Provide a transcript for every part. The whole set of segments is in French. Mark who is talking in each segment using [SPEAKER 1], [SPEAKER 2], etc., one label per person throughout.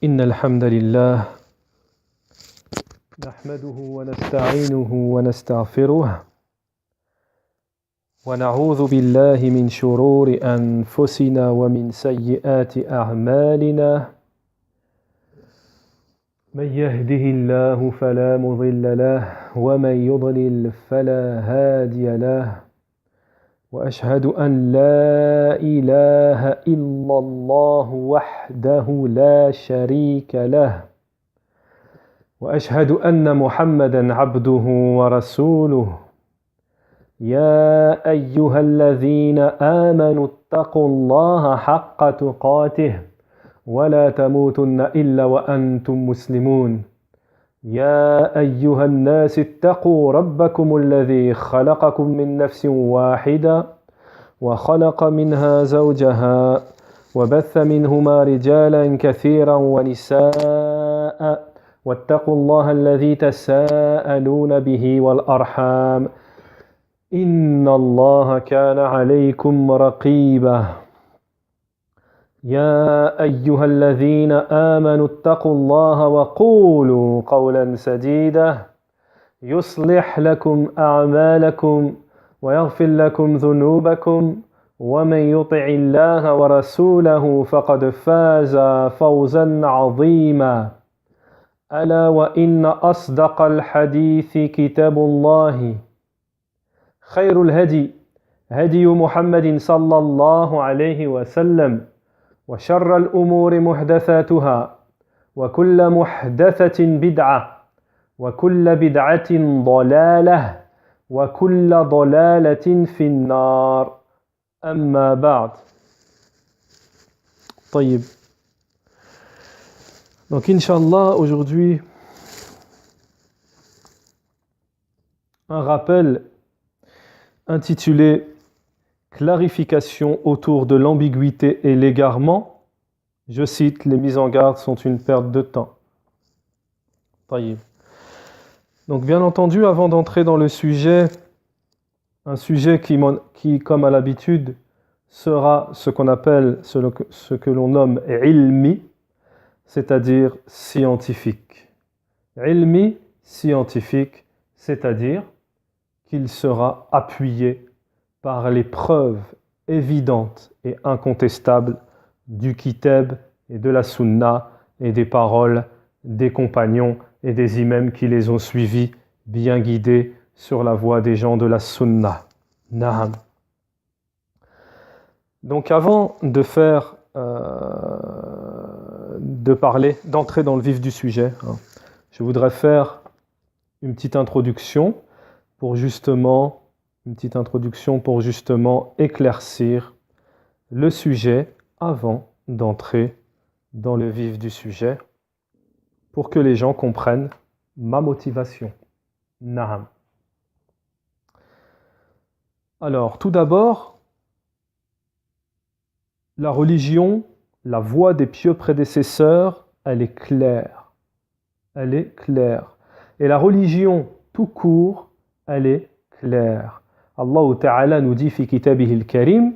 [SPEAKER 1] إن الحمد لله نحمده ونستعينه ونستغفره ونعوذ بالله من شرور أنفسنا ومن سيئات أعمالنا من يهده الله فلا مضل له ومن يضلل فلا هادي له وأشهد أن لا إله إلا الله وحده لا شريك له وأشهد أن محمدًا عبده ورسوله يا أيها الذين آمنوا اتقوا الله حق تقاته ولا تموتن إلا وأنتم مسلمون يا أيها الناس اتقوا ربكم الذي خلقكم من نفس واحدة وخلق منها زوجها وبث منهما رجالا كثيرا ونساء واتقوا الله الذي تساءلون به والأرحام إن الله كان عليكم رقيبا يا أيها الذين آمنوا اتقوا الله وقولوا قولا سديدا يصلح لكم أعمالكم ويغفر لكم ذنوبكم ومن يطع الله ورسوله فقد فاز فوزا عظيما ألا وإن أصدق الحديث كتاب الله خير الهدي هدي محمد صلى الله عليه وسلم وشر الأمور محدثاتها وكل محدثة بدعة وكل بدعة ضلالة وكل ضلالة في النار أما بعد. طيب. Donc Inch'Allah, aujourd'hui, un rappel intitulé Clarification autour de l'ambiguïté et l'égarement. Je cite, les mises en garde sont une perte de temps. طيب. Donc bien entendu, avant d'entrer dans le sujet, un sujet qui comme à l'habitude, sera ce qu'on appelle, ce que l'on nomme ilmi, c'est-à-dire scientifique. Ilmi, scientifique, c'est-à-dire qu'il sera appuyé par les preuves évidentes et incontestables du kitab et de la sunna et des paroles des compagnons et des imams qui les ont suivis, bien guidés sur la voie des gens de la sunna. Na'am. Donc avant de d'entrer dans le vif du sujet, je voudrais faire une petite introduction pour justement éclaircir le sujet avant d'entrer dans le vif du sujet, pour que les gens comprennent ma motivation. Na'am. Alors, tout d'abord, la religion, la voie des pieux prédécesseurs, elle est claire. Elle est claire. Et la religion, tout court, elle est claire. Allah Ta'ala nous dit fi kitabihi al-karim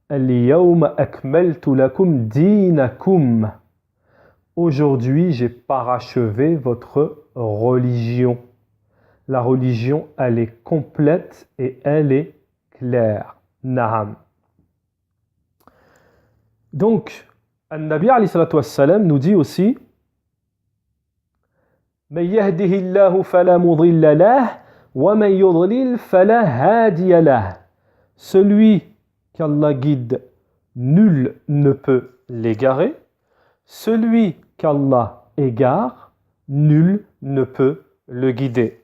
[SPEAKER 1] Al-yawma akmaltu lakum dinakum. Aujourd'hui, j'ai parachevé votre religion. La religion, elle est complète et elle est claire. Na'am. Donc, An-Nabi alayhi salatu wassalam nous dit aussi Man yahdihillahu fala mudilla lah wa man yudlil fala hadiya lah. Celui qu'Allah guide, nul ne peut l'égarer. Celui qu'Allah égare, nul ne peut le guider.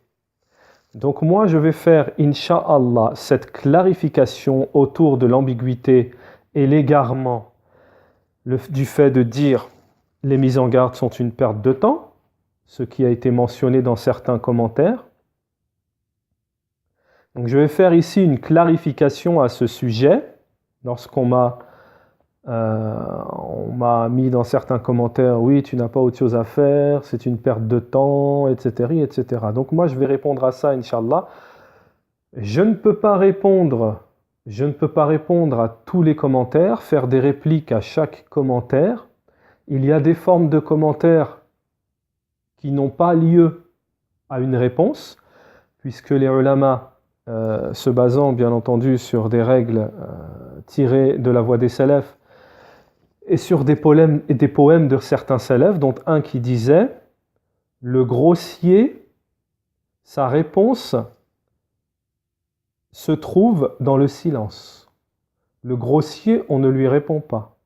[SPEAKER 1] Donc moi, je vais faire, Inch'Allah, cette clarification autour de l'ambiguïté et l'égarement du fait de dire les mises en garde sont une perte de temps, ce qui a été mentionné dans certains commentaires. Donc je vais faire ici une clarification à ce sujet. Lorsqu'on m'a mis dans certains commentaires, oui, tu n'as pas autre chose à faire, c'est une perte de temps, etc., etc. Donc moi, je vais répondre à ça, Inch'Allah. Je ne peux pas répondre à tous les commentaires, faire des répliques à chaque commentaire, il y a des formes de commentaires qui n'ont pas lieu à une réponse, puisque les ulama, se basant bien entendu sur des règles tirées de la voix des salafs, et sur des poèmes de certains salafs, dont un qui disait « Le grossier, sa réponse se trouve dans le silence. Le grossier, on ne lui répond pas.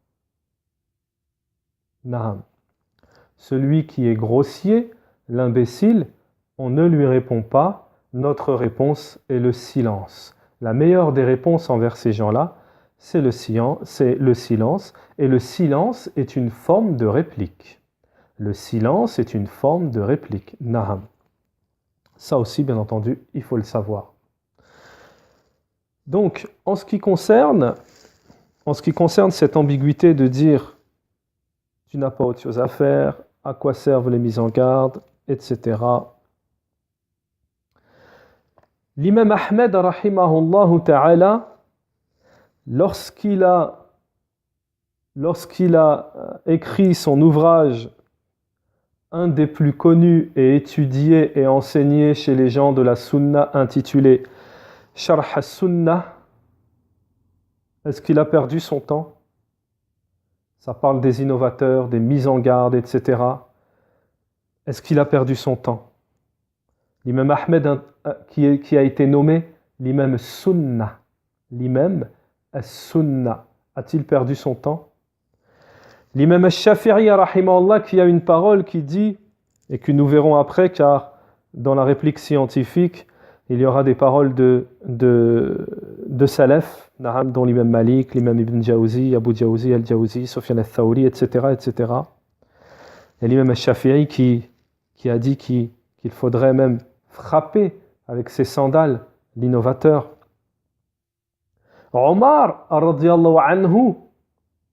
[SPEAKER 1] Naham. Celui qui est grossier, l'imbécile, on ne lui répond pas. Notre réponse est le silence. La meilleure des réponses envers ces gens-là, c'est le silence. Et le silence est une forme de réplique. Le silence est une forme de réplique. Naham. Ça aussi, bien entendu, il faut le savoir. Donc, en ce qui concerne cette ambiguïté de dire tu n'as pas autre chose à faire, à quoi servent les mises en garde, etc. L'imam Ahmed, rahimahullah ta'ala, lorsqu'il a écrit son ouvrage, un des plus connus et étudiés et enseignés chez les gens de la Sunna, intitulé Sharh as-Sunnah, est-ce qu'il a perdu son temps? Ça parle des innovateurs, des mises en garde, etc. Est-ce qu'il a perdu son temps? L'imam Ahmed, qui a été nommé l'imam Sunnah, l'imam as-Sunnah, a-t-il perdu son temps? L'imam al-Shafi'i, rahimahullah, qui a une parole qui dit, et que nous verrons après, car dans la réplique scientifique, il y aura des paroles de salaf, dont l'imam Malik, l'imam Ibn Jawzi, Abu Jawzi, Al-Jawzi, Sufyan al-Thawri, etc., etc. Et l'imam al-Shafi'i qui a dit qu'il faudrait même frapper avec ses sandales l'innovateur. Omar, radiyallahu anhu,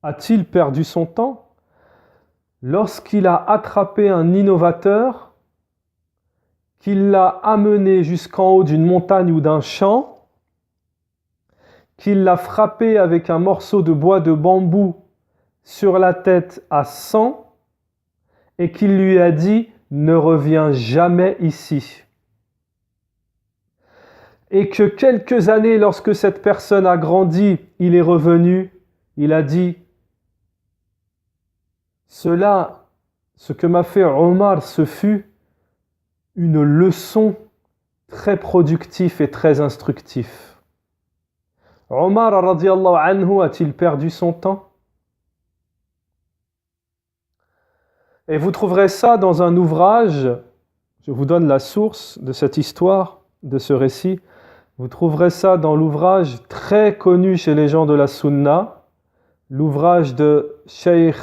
[SPEAKER 1] a-t-il perdu son temps lorsqu'il a attrapé un innovateur, qu'il l'a amené jusqu'en haut d'une montagne ou d'un champ, qu'il l'a frappé avec un morceau de bois de bambou sur la tête à 100 et qu'il lui a dit « Ne reviens jamais ici ». Et que quelques années, lorsque cette personne a grandi, il est revenu, il a dit « ce que m'a fait Omar, ce fut une leçon très productive et très instructive. » Omar, radiyallahu anhu, a-t-il perdu son temps? Et vous trouverez ça dans un ouvrage, je vous donne la source de cette histoire, de ce récit, vous trouverez ça dans l'ouvrage très connu chez les gens de la Sunna, l'ouvrage de Cheikh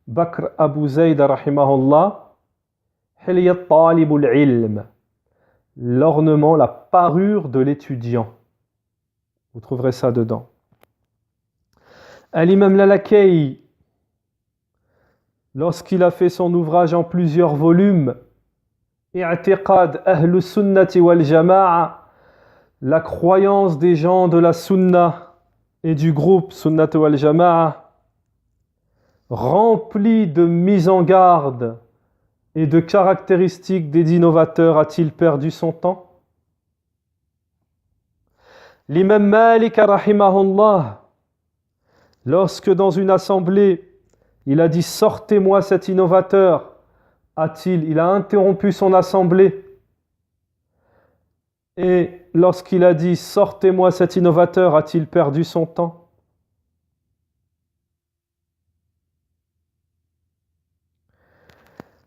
[SPEAKER 1] Bakr Abu Zayd, rahimahullah, Hilyat Talibul Ilm, l'ornement, la parure de l'étudiant. Vous trouverez ça dedans. Al-Imam Lalaka'i, lorsqu'il a fait son ouvrage en plusieurs volumes, I'tiqad Ahl Sunnati wal Jama'a, la croyance des gens de la Sunna et du groupe Sunnat wal Jama'a, rempli de mises en garde et de caractéristiques des innovateurs, a-t-il perdu son temps? L'imam Malik, rahimahullah, lorsque dans une assemblée, il a dit « Sortez-moi cet innovateur », il a interrompu son assemblée. Et lorsqu'il a dit « Sortez-moi cet innovateur », a-t-il perdu son temps?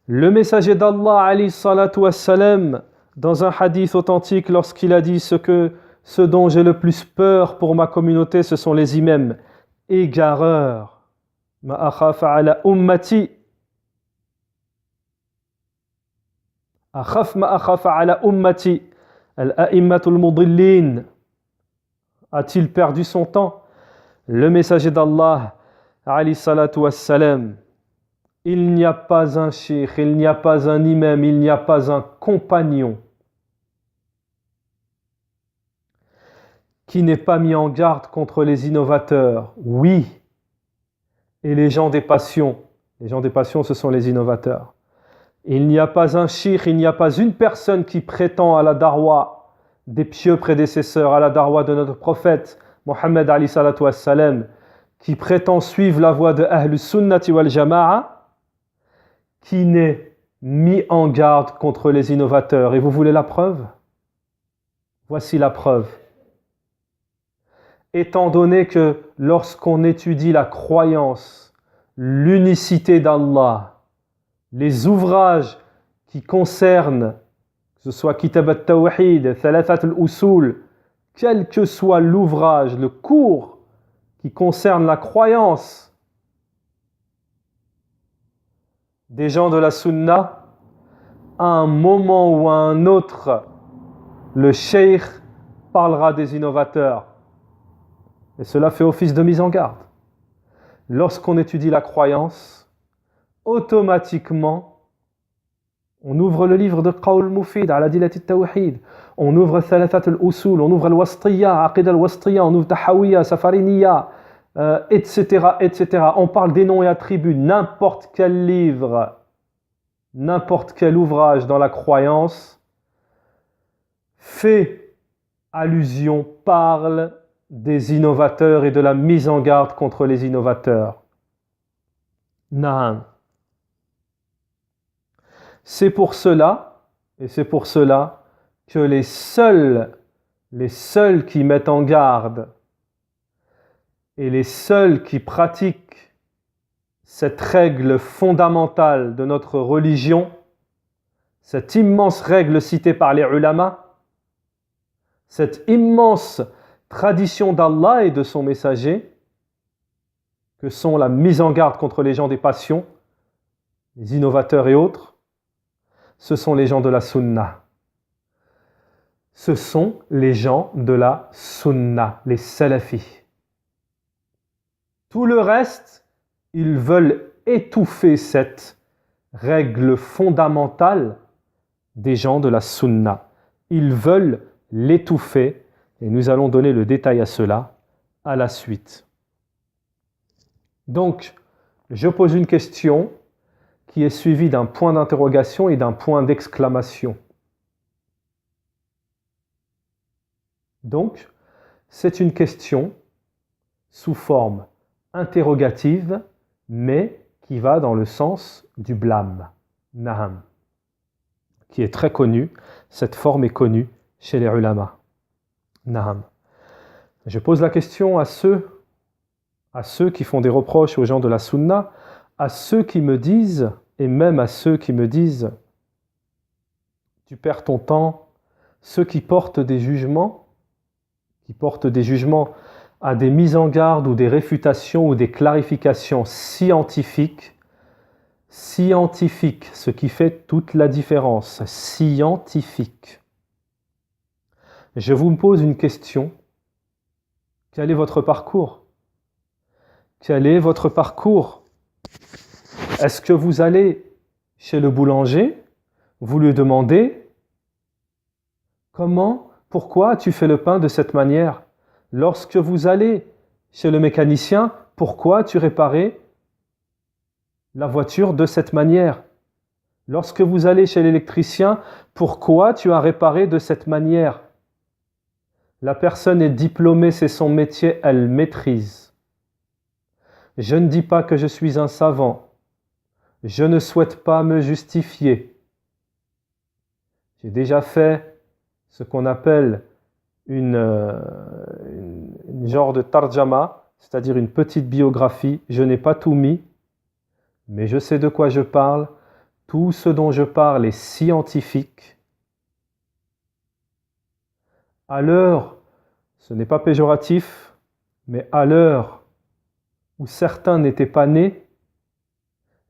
[SPEAKER 1] Le messager d'Allah, alayhi salatu wassalam, dans un hadith authentique, lorsqu'il a dit ce dont j'ai le plus peur pour ma communauté, ce sont les imams égareurs. Ma akhafa ala ummati. Ma akhafa ala ummati. Al-a'immatul mudillin. A-t-il perdu son temps? Le messager d'Allah, alayhi salatu wassalam, il n'y a pas un cheikh, il n'y a pas un imam, il n'y a pas un compagnon qui n'est pas mis en garde contre les innovateurs, oui, et les gens des passions, Les gens des passions, ce sont les innovateurs. Il n'y a pas un cheikh, il n'y a pas une personne qui prétend à la darwa des pieux prédécesseurs, à la darwa de notre prophète, Mohammed Ali salatu wassalam, qui prétend suivre la voie de Ahlus Sunnati wal Jama'a, qui n'est mis en garde contre les innovateurs. Et vous voulez la preuve? Voici la preuve. Étant donné que lorsqu'on étudie la croyance, l'unicité d'Allah, les ouvrages qui concernent, que ce soit Kitab al-Tawhid, Thalathat al-Usul, quel que soit l'ouvrage, le cours qui concerne la croyance des gens de la Sunna, à un moment ou à un autre, le cheikh parlera des innovateurs. Et cela fait office de mise en garde. Lorsqu'on étudie la croyance, automatiquement, on ouvre le livre de Qawl Mufid, ala dilati tawhid, on ouvre Thalathat al-Usul, on ouvre al-Wastiyya, Aqida al-Wastiyya, on ouvre Tahawiyya, Safariniyya, etc., etc. On parle des noms et attributs, n'importe quel livre, n'importe quel ouvrage dans la croyance fait allusion, parle des innovateurs et de la mise en garde contre les innovateurs. Naam. C'est pour cela que les seuls qui mettent en garde et les seuls qui pratiquent cette règle fondamentale de notre religion, cette immense règle citée par les ulama, cette immense tradition d'Allah et de son messager, que sont la mise en garde contre les gens des passions, les innovateurs et autres, ce sont les gens de la Sunna. Ce sont les gens de la Sunna, les salafis. Tout le reste, ils veulent étouffer cette règle fondamentale des gens de la Sunna. Ils veulent l'étouffer et nous allons donner le détail à cela à la suite. Donc, je pose une question qui est suivie d'un point d'interrogation et d'un point d'exclamation. Donc, c'est une question sous forme interrogative, mais qui va dans le sens du blâme. Naham. Qui est très connue, cette forme est connue chez les ulama. Naham. Je pose la question à ceux qui font des reproches aux gens de la Sunna, à ceux qui me disent, et même à ceux qui me disent tu perds ton temps, ceux qui portent des jugements à des mises en garde ou des réfutations ou des clarifications scientifiques, ce qui fait toute la différence, scientifique. Je vous pose une question. Quel est votre parcours? Quel est votre parcours? Est-ce que vous allez chez le boulanger, vous lui demandez pourquoi tu fais le pain de cette manière? Lorsque vous allez chez le mécanicien, pourquoi tu réparais la voiture de cette manière? Lorsque vous allez chez l'électricien, pourquoi tu as réparé de cette manière? La personne est diplômée, c'est son métier, elle maîtrise. Je ne dis pas que je suis un savant. Je ne souhaite pas me justifier. J'ai déjà fait ce qu'on appelle une genre de tarjama, c'est-à-dire une petite biographie. Je n'ai pas tout mis, mais je sais de quoi je parle. Tout ce dont je parle est scientifique. À l'heure, ce n'est pas péjoratif, mais à l'heure où certains n'étaient pas nés,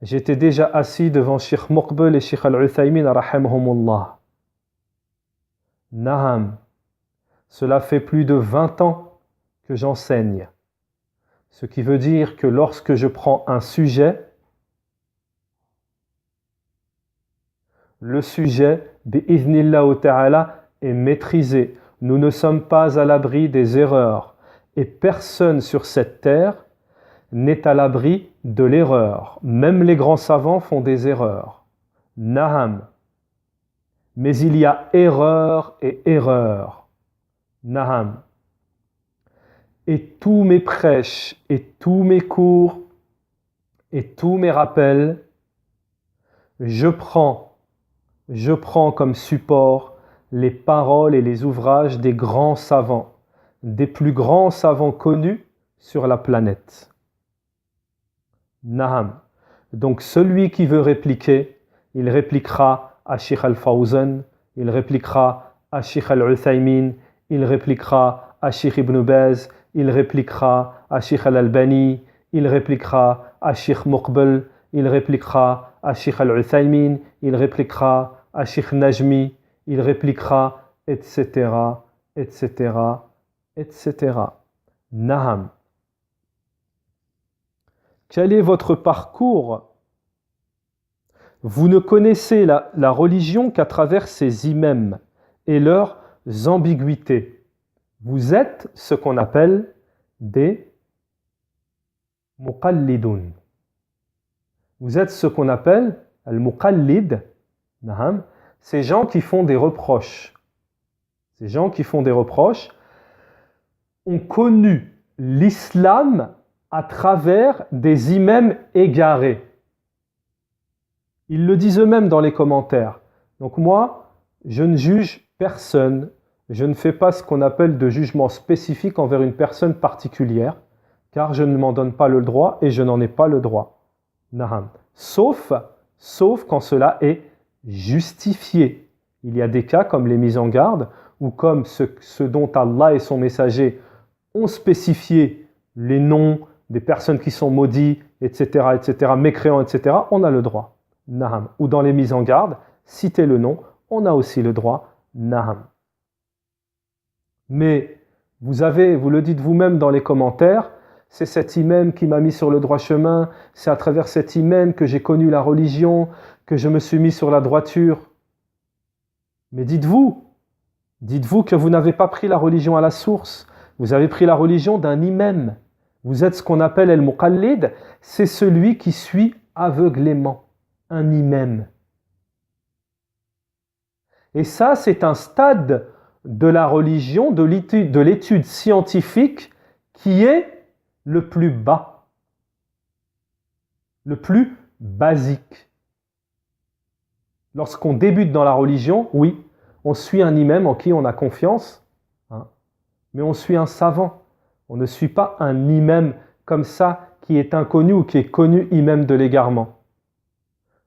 [SPEAKER 1] j'étais déjà assis devant Cheikh Muqbil et Cheikh Al-Uthaymin rahimahumullah. Naham, cela fait plus de 20 ans que j'enseigne. Ce qui veut dire que lorsque je prends un sujet, le sujet, bi'idhnillahu ta'ala, est maîtrisé. Nous ne sommes pas à l'abri des erreurs. Et personne sur cette terre n'est à l'abri de l'erreur. Même les grands savants font des erreurs. Naham. Mais il y a erreur et erreur. Naham. Et tous mes prêches, et tous mes cours, et tous mes rappels, je prends comme support les paroles et les ouvrages des grands savants, des plus grands savants connus sur la planète. Naham. Donc celui qui veut répliquer, il répliquera à Sheikh Al-Fawzan, il répliquera à Sheikh Al-Uthaymin, il répliquera à Sheikh Ibn Baz, il répliquera à Sheikh Al-Albani, il répliquera à Sheikh Muqbil, il répliquera à Sheikh Al-Uthaymin, il répliquera à Sheikh Najmi, il répliquera, etc., etc., etc. Naham. Quel est votre parcours? Vous ne connaissez la religion qu'à travers ses imams et leurs ambiguïtés. Vous êtes ce qu'on appelle des muqallidoun. Vous êtes ce qu'on appelle al-muqallid, ces gens qui font des reproches. Ces gens qui font des reproches ont connu l'islam à travers des imams égarés. Ils le disent eux-mêmes dans les commentaires. Donc moi, je ne juge personne. Je ne fais pas ce qu'on appelle de jugement spécifique envers une personne particulière, car je ne m'en donne pas le droit et je n'en ai pas le droit. Naham. Sauf quand cela est justifié. Il y a des cas comme les mises en garde, ou comme ce dont Allah et son messager ont spécifié les noms des personnes qui sont maudits, etc., etc., mécréants, etc., on a le droit. Naham. Ou dans les mises en garde, citer le nom, on a aussi le droit. Naham. Mais vous le dites vous-même dans les commentaires, c'est cet imam qui m'a mis sur le droit chemin, c'est à travers cet imam que j'ai connu la religion, que je me suis mis sur la droiture. Mais dites-vous que vous n'avez pas pris la religion à la source, vous avez pris la religion d'un imam. Vous êtes ce qu'on appelle el-muqallid, c'est celui qui suit aveuglément un imam. Et ça, c'est un stade de la religion, de l'étude scientifique qui est le plus bas, le plus basique. Lorsqu'on débute dans la religion, oui, on suit un imam en qui on a confiance, mais on suit un savant. On ne suit pas un imam comme ça qui est inconnu ou qui est connu imam de l'égarement.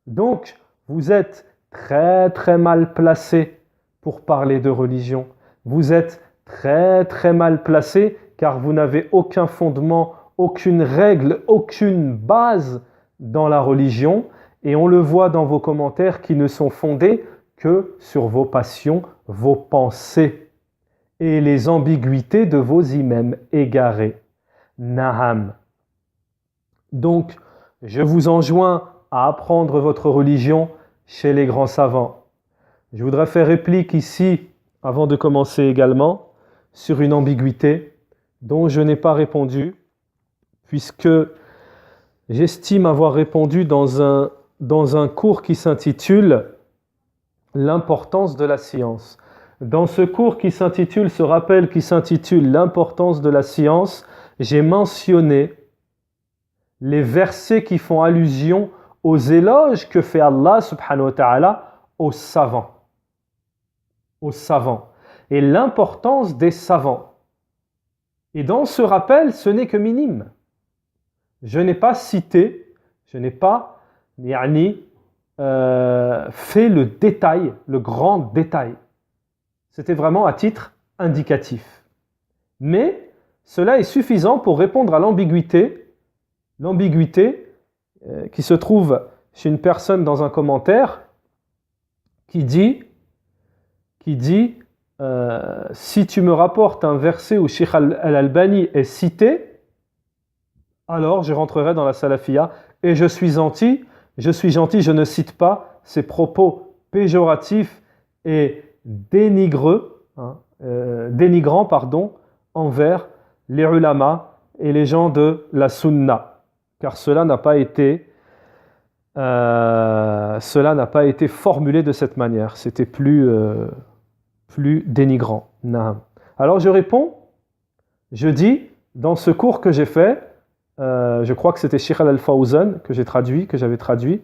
[SPEAKER 1] Donc, vous êtes très très mal placé pour parler de religion. Vous êtes très très mal placé car vous n'avez aucun fondement, aucune règle, aucune base dans la religion et on le voit dans vos commentaires qui ne sont fondés que sur vos passions, vos pensées et les ambiguïtés de vos imams égarés. Naham. Donc, je vous enjoins à apprendre votre religion chez les grands savants. Je voudrais faire réplique ici, avant de commencer également, sur une ambiguïté dont je n'ai pas répondu, puisque j'estime avoir répondu dans un cours qui s'intitule « L'importance de la science ». Dans ce cours ce rappel qui s'intitule « L'importance de la science », j'ai mentionné les versets qui font allusion aux éloges que fait Allah subhanahu wa ta'ala aux savants. Aux savants. Et l'importance des savants. Et dans ce rappel, ce n'est que minime. Je n'ai pas cité, je n'ai pas fait le détail, le grand détail. C'était vraiment à titre indicatif. Mais cela est suffisant pour répondre à l'ambiguïté qui se trouve chez une personne dans un commentaire qui dit si tu me rapportes un verset où Sheikh Al-Albani est cité, alors je rentrerai dans la salafia et je suis gentil, je ne cite pas ces propos péjoratifs et dénigrants envers les ulama et les gens de la sunna. car cela n'a pas été formulé de cette manière. C'était plus dénigrant. Naam. Alors je réponds, je dis, dans ce cours que j'ai fait, je crois que c'était Sheikh al-Fawzan que j'avais traduit,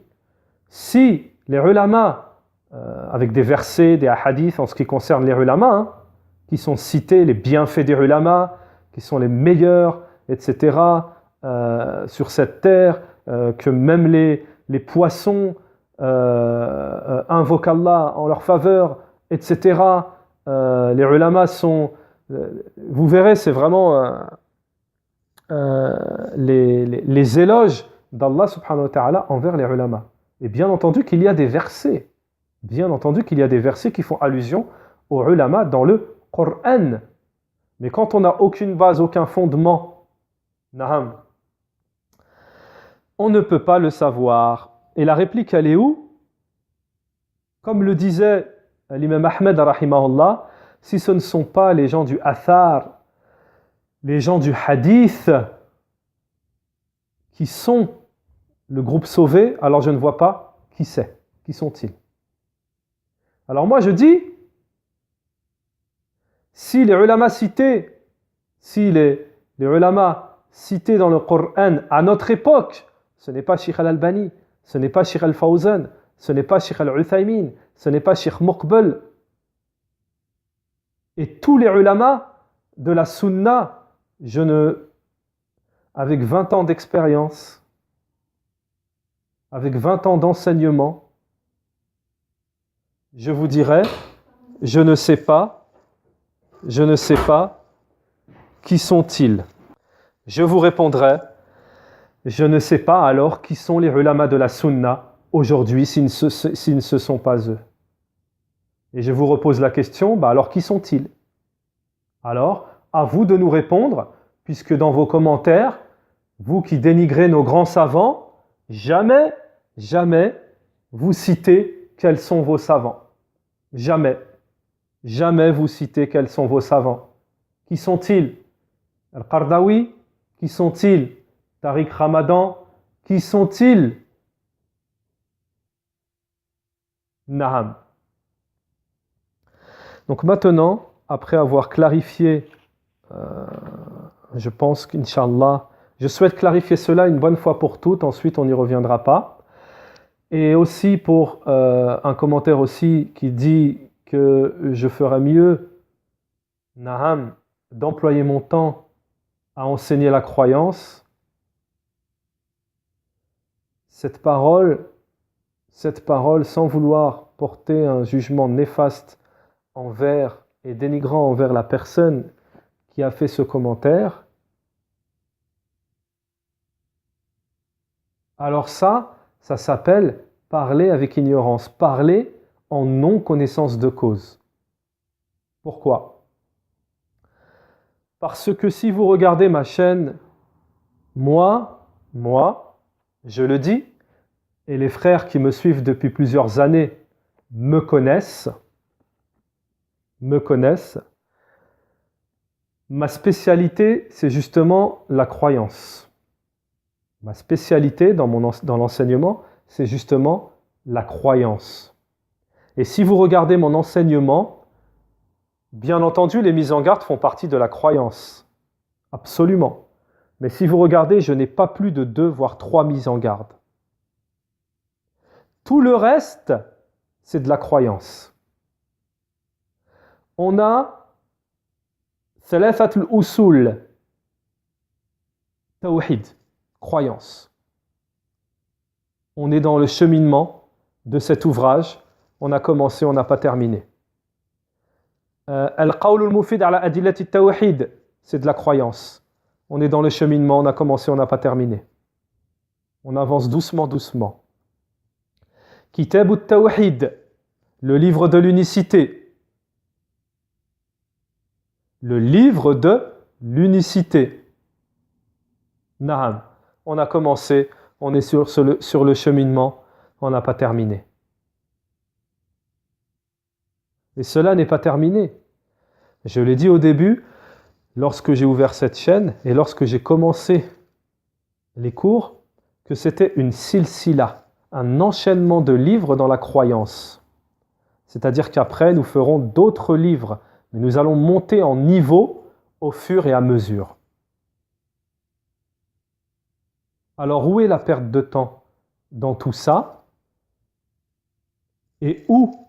[SPEAKER 1] si les ulama, avec des versets, des hadiths en ce qui concerne les ulama, qui sont cités, les bienfaits des ulama, qui sont les meilleurs, etc., sur cette terre, que même les poissons invoquent Allah en leur faveur, etc. Les ulama sont, vous verrez, c'est vraiment les éloges d'Allah subhanahu wa ta'ala envers les ulama. Et bien entendu qu'il y a des versets, qui font allusion aux ulama dans le Coran. Mais quand on n'a aucune base, aucun fondement, on ne peut pas le savoir. Et la réplique, elle est où? Comme le disait l'imam Ahmed, rahimahullah, si ce ne sont pas les gens du athar, les gens du hadith, qui sont le groupe sauvé, alors je ne vois pas qui c'est. Qui sont-ils? Alors moi je dis, si les ulama cités, les ulama cités dans le Coran à notre époque, ce n'est pas Sheikh al-Albani, ce n'est pas Sheikh al-Fawzan, ce n'est pas Sheikh al-Uthaymin, ce n'est pas Sheikh Muqbil. Et tous les ulama de la sunna, avec 20 ans d'expérience, avec 20 ans d'enseignement, je vous dirais, je ne sais pas, qui sont-ils? Je vous répondrai, je ne sais pas alors qui sont les ulama de la sunna aujourd'hui s'ils ne se sont pas eux. Et je vous repose la question, alors qui sont-ils? Alors, à vous de nous répondre, puisque dans vos commentaires, vous qui dénigrez nos grands savants, jamais vous citez quels sont vos savants. Jamais vous citez quels sont vos savants. Qui sont-ils? Al-Qardawi? Qui sont-ils? Tariq Ramadan? Qui sont-ils? Naham. Donc maintenant, après avoir clarifié, je pense qu'Inch'Allah, je souhaite clarifier cela une bonne fois pour toutes, ensuite on n'y reviendra pas. Et aussi pour un commentaire aussi qui dit que je ferais mieux, Naham, d'employer mon temps à enseigner la croyance. Cette parole, sans vouloir porter un jugement néfaste envers et dénigrant envers la personne qui a fait ce commentaire, alors ça s'appelle parler avec ignorance, parler en non-connaissance de cause. Pourquoi? Parce que si vous regardez ma chaîne, moi, je le dis, et les frères qui me suivent depuis plusieurs années me connaissent, ma spécialité, c'est justement la croyance. Ma spécialité dans l'enseignement, c'est justement la croyance. Et si vous regardez mon enseignement, bien entendu, les mises en garde font partie de la croyance. Absolument. Mais si vous regardez, je n'ai pas plus de 2 voire 3 mises en garde. Tout le reste, c'est de la croyance. On a thalathat al-usul, tawhid, croyance. On est dans le cheminement de cet ouvrage. On a commencé, on n'a pas terminé. Al-qawl al-mufid ala adillat al-tawhid, c'est de la croyance. On est dans le cheminement, on a commencé, on n'a pas terminé. On avance doucement. Kitab al-tawhid, le livre de l'unicité. Le livre de l'unicité. Na'am. On a commencé, on est sur le cheminement, on n'a pas terminé. Et cela n'est pas terminé. Je l'ai dit au début, lorsque j'ai ouvert cette chaîne et lorsque j'ai commencé les cours, que c'était une silsila, un enchaînement de livres dans la croyance. C'est-à-dire qu'après, nous ferons d'autres livres, mais nous allons monter en niveau au fur et à mesure. Alors, où est la perte de temps dans tout ça? Et où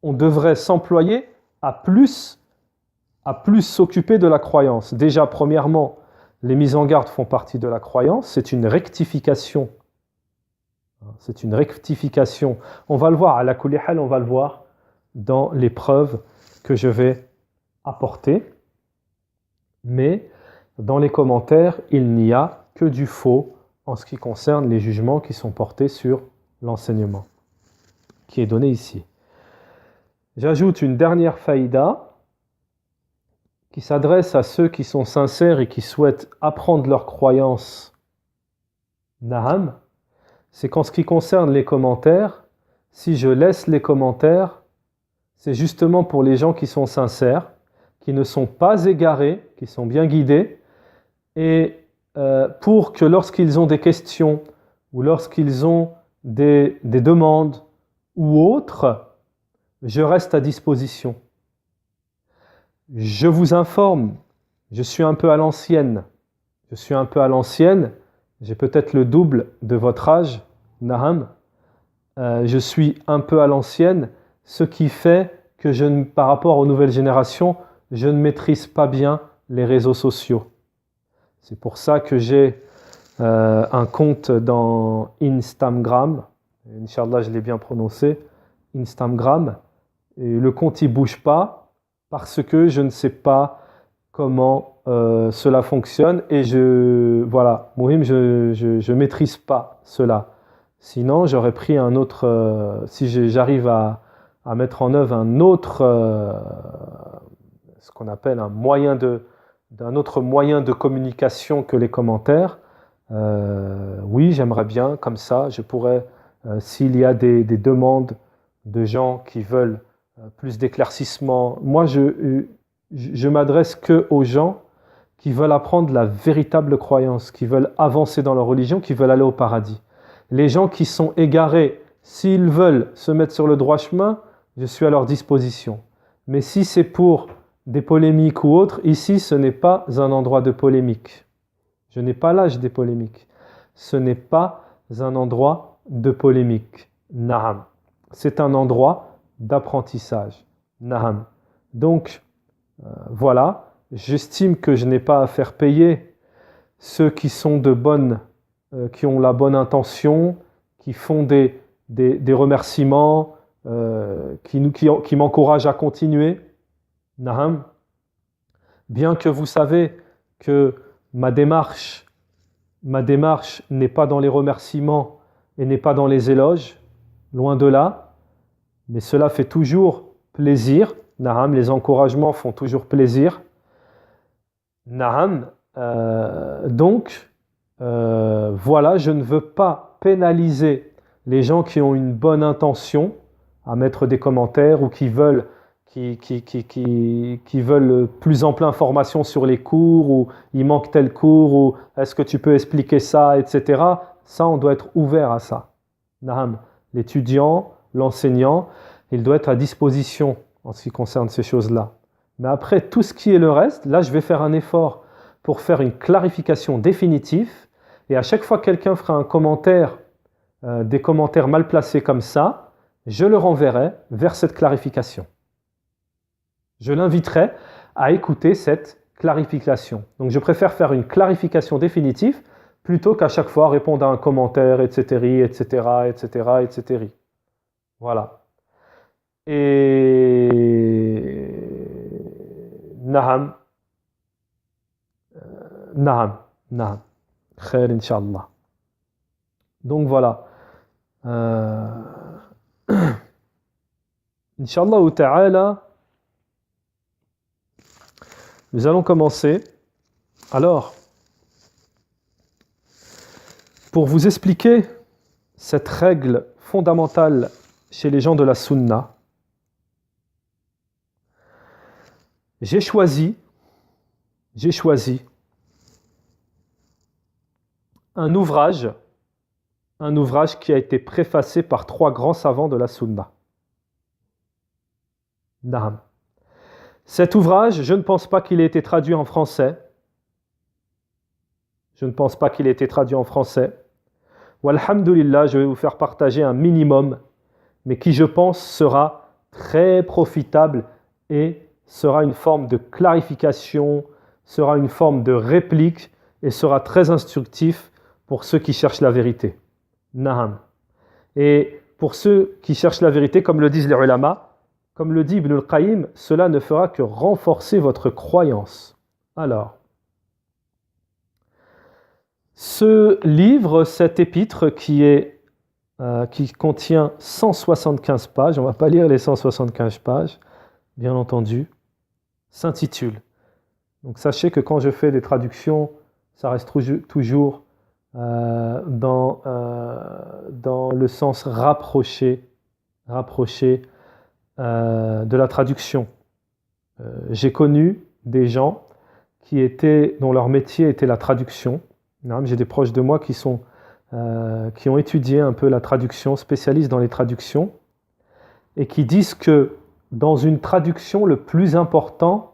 [SPEAKER 1] on devrait s'employer à plus s'occuper de la croyance. Déjà, premièrement, les mises en garde font partie de la croyance. C'est une rectification. C'est une rectification. On va le voir, à la kulli hal, on va le voir dans les preuves que je vais apporter. Mais dans les commentaires, il n'y a que du faux en ce qui concerne les jugements qui sont portés sur l'enseignement qui est donné ici. J'ajoute une dernière faïda qui s'adresse à ceux qui sont sincères et qui souhaitent apprendre leur croyance. Naham, c'est qu'en ce qui concerne les commentaires, si je laisse les commentaires, c'est justement pour les gens qui sont sincères, qui ne sont pas égarés, qui sont bien guidés, et pour que lorsqu'ils ont des questions ou lorsqu'ils ont des demandes ou autres, je reste à disposition. Je vous informe, je suis un peu à l'ancienne. J'ai peut-être le double de votre âge, Naham. Je suis un peu à l'ancienne, ce qui fait que par rapport aux nouvelles générations, je ne maîtrise pas bien les réseaux sociaux. C'est pour ça que j'ai un compte dans Instagram. Inch'Allah, je l'ai bien prononcé. Instagram. Et le compte ne bouge pas parce que je ne sais pas comment cela fonctionne et je maîtrise pas cela. Sinon, j'aurais pris un autre. Si j'arrive à mettre en œuvre un autre, ce qu'on appelle d'un autre moyen de communication que les commentaires, oui, j'aimerais bien, comme ça, je pourrais, s'il y a des demandes de gens qui veulent plus d'éclaircissement, moi je m'adresse que aux gens qui veulent apprendre la véritable croyance, qui veulent avancer dans leur religion, qui veulent aller au paradis. Les gens qui sont égarés, s'ils veulent se mettre sur le droit chemin, je suis à leur disposition. Mais si c'est pour des polémiques ou autres, ici ce n'est pas un endroit de polémique. Je n'ai pas l'âge des polémiques. Ce n'est pas un endroit de polémique. Naham. C'est un endroit d'apprentissage. Naham. Donc, voilà. J'estime que je n'ai pas à faire payer ceux qui sont qui ont la bonne intention, qui font des remerciements, qui m'encouragent à continuer. Naham. Bien que vous savez que ma démarche n'est pas dans les remerciements et n'est pas dans les éloges, loin de là, mais cela fait toujours plaisir. Naham, les encouragements font toujours plaisir. Naham, donc, voilà, je ne veux pas pénaliser les gens qui ont une bonne intention à mettre des commentaires ou qui veulent plus ample information sur les cours, ou il manque tel cours, ou est-ce que tu peux expliquer ça, etc. Ça, on doit être ouvert à ça. Naham, l'étudiant, l'enseignant, il doit être à disposition en ce qui concerne ces choses-là. Mais après, tout ce qui est le reste, là, je vais faire un effort pour faire une clarification définitive, et à chaque fois que quelqu'un fera un commentaire, des commentaires mal placés comme ça, je le renverrai vers cette clarification. Je l'inviterai à écouter cette clarification. Donc je préfère faire une clarification définitive plutôt qu'à chaque fois répondre à un commentaire, etc., etc., etc., etc. Voilà. Et Naham. Naham. Khair, Inch'Allah. Donc voilà. Inch'Allah ta'ala, nous allons commencer. Alors, pour vous expliquer cette règle fondamentale chez les gens de la Sunna, j'ai choisi un ouvrage qui a été préfacé par 3 grands savants de la Sunna. Naham. Cet ouvrage, je ne pense pas qu'il ait été traduit en français. Walhamdulillah, je vais vous faire partager un minimum, mais qui, je pense, sera très profitable et sera une forme de clarification, sera une forme de réplique et sera très instructif pour ceux qui cherchent la vérité. Naham. Et pour ceux qui cherchent la vérité, comme le disent les ulama, comme le dit Ibn al-Qayyim, cela ne fera que renforcer votre croyance. Alors, ce livre, cet épître qui contient 175 pages, on ne va pas lire les 175 pages, bien entendu, s'intitule. Donc sachez que quand je fais des traductions, ça reste toujours dans le sens rapproché de la traduction. J'ai connu des gens dont leur métier était la traduction. J'ai des proches de moi qui ont étudié un peu la traduction, spécialistes dans les traductions, et qui disent que dans une traduction, le plus important,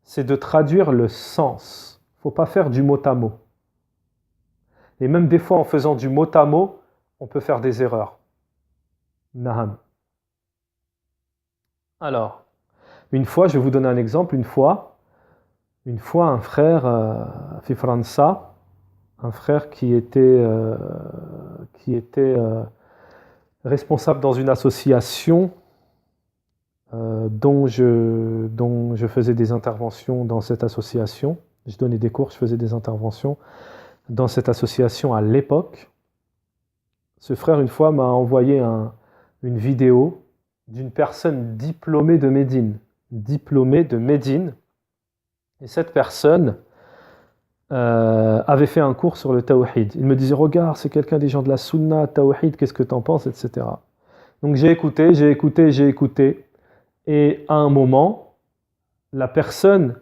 [SPEAKER 1] c'est de traduire le sens. Il ne faut pas faire du mot à mot. Et même des fois, en faisant du mot à mot, on peut faire des erreurs. Naham. Alors, une fois, je vais vous donner un exemple, une fois un frère, Fifransa, un frère qui était responsable dans une association dont je faisais des interventions dans cette association. Je donnais des cours, je faisais des interventions dans cette association à l'époque. Ce frère, une fois, m'a envoyé une vidéo d'une personne diplômée de Médine. Et cette personne avait fait un cours sur le Tawhid. Il me disait, regarde, c'est quelqu'un des gens de la Sunna, Tawhid, qu'est-ce que tu en penses, etc. Donc j'ai écouté. Et à un moment, la personne,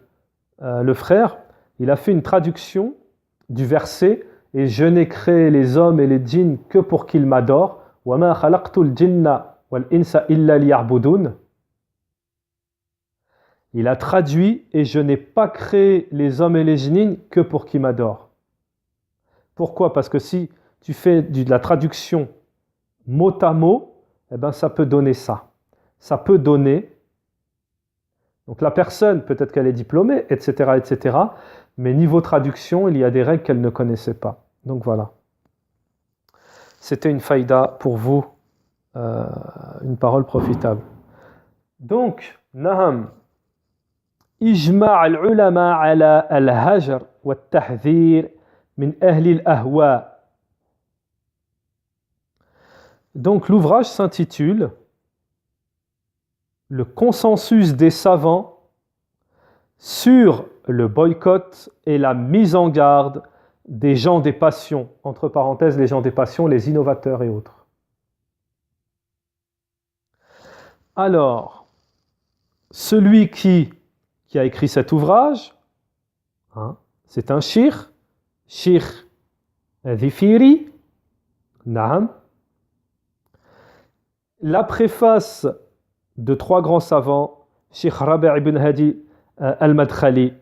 [SPEAKER 1] le frère, il a fait une traduction du verset « Et je n'ai créé les hommes et les djinns que pour qu'ils m'adorent. Wa ma khalaqtul jinna wal insa illa liya'budun » Il a traduit « Et je n'ai pas créé les hommes et les djinns que pour qu'ils m'adorent ». Pourquoi ? Parce que si tu fais de la traduction mot à mot, eh ben ça peut donner ça. Ça peut donner... Donc la personne, peut-être qu'elle est diplômée, etc., mais niveau traduction, il y a des règles qu'elle ne connaissait pas. Donc voilà. C'était une faïda pour vous, une parole profitable. Donc, Naham. إجماع العلماء على الهجر والتحذير من أهل الأهواء. Donc l'ouvrage s'intitule Le consensus des savants sur le boycott et la mise en garde des gens des passions, entre parenthèses les gens des passions, les innovateurs et autres. Alors, celui qui a écrit cet ouvrage, c'est un Sheikh Dhifiri, Naham. La préface de 3 grands savants, Sheikh Rabi' ibn Hadi al-Madkhali,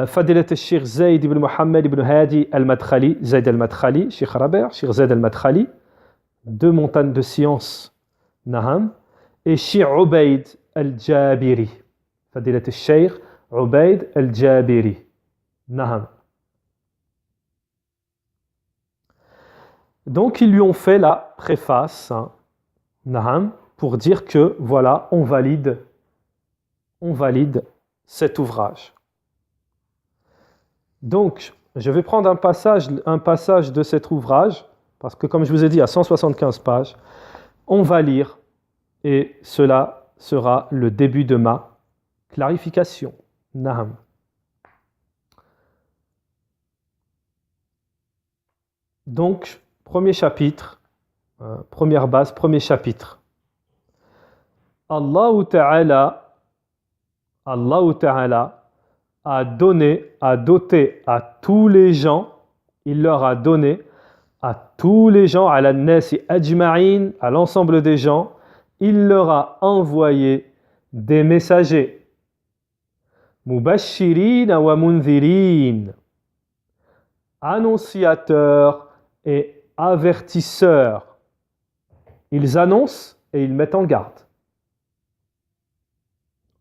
[SPEAKER 1] Fadilat al-Sheikh Zayd ibn Muhammad ibn Hadi al-Madkhali, Zayd al-Madkhali, Sheikh Rabi', Sheikh Zayd al-Madkhali, 2 montagnes de science, Naham, et Sheikh Ubayd al-Jabiri, Fadilat al-Sheikh Ubayd al-Jabiri, Naham. Donc ils lui ont fait la préface, Naham, pour dire que voilà, on valide cet ouvrage. Donc, je vais prendre un passage de cet ouvrage, parce que comme je vous ai dit, à 175 pages, on va lire, et cela sera le début de ma clarification. Naham. Donc, premier chapitre, première base, premier chapitre. Allah Ta'ala a doté à tous les gens il leur a donné à tous les gens, à l'annasi ajma'in, à l'ensemble des gens, il leur a envoyé des messagers. Mubashirin wa mundhirin, annonciateurs et avertisseurs. Ils annoncent et ils mettent en garde.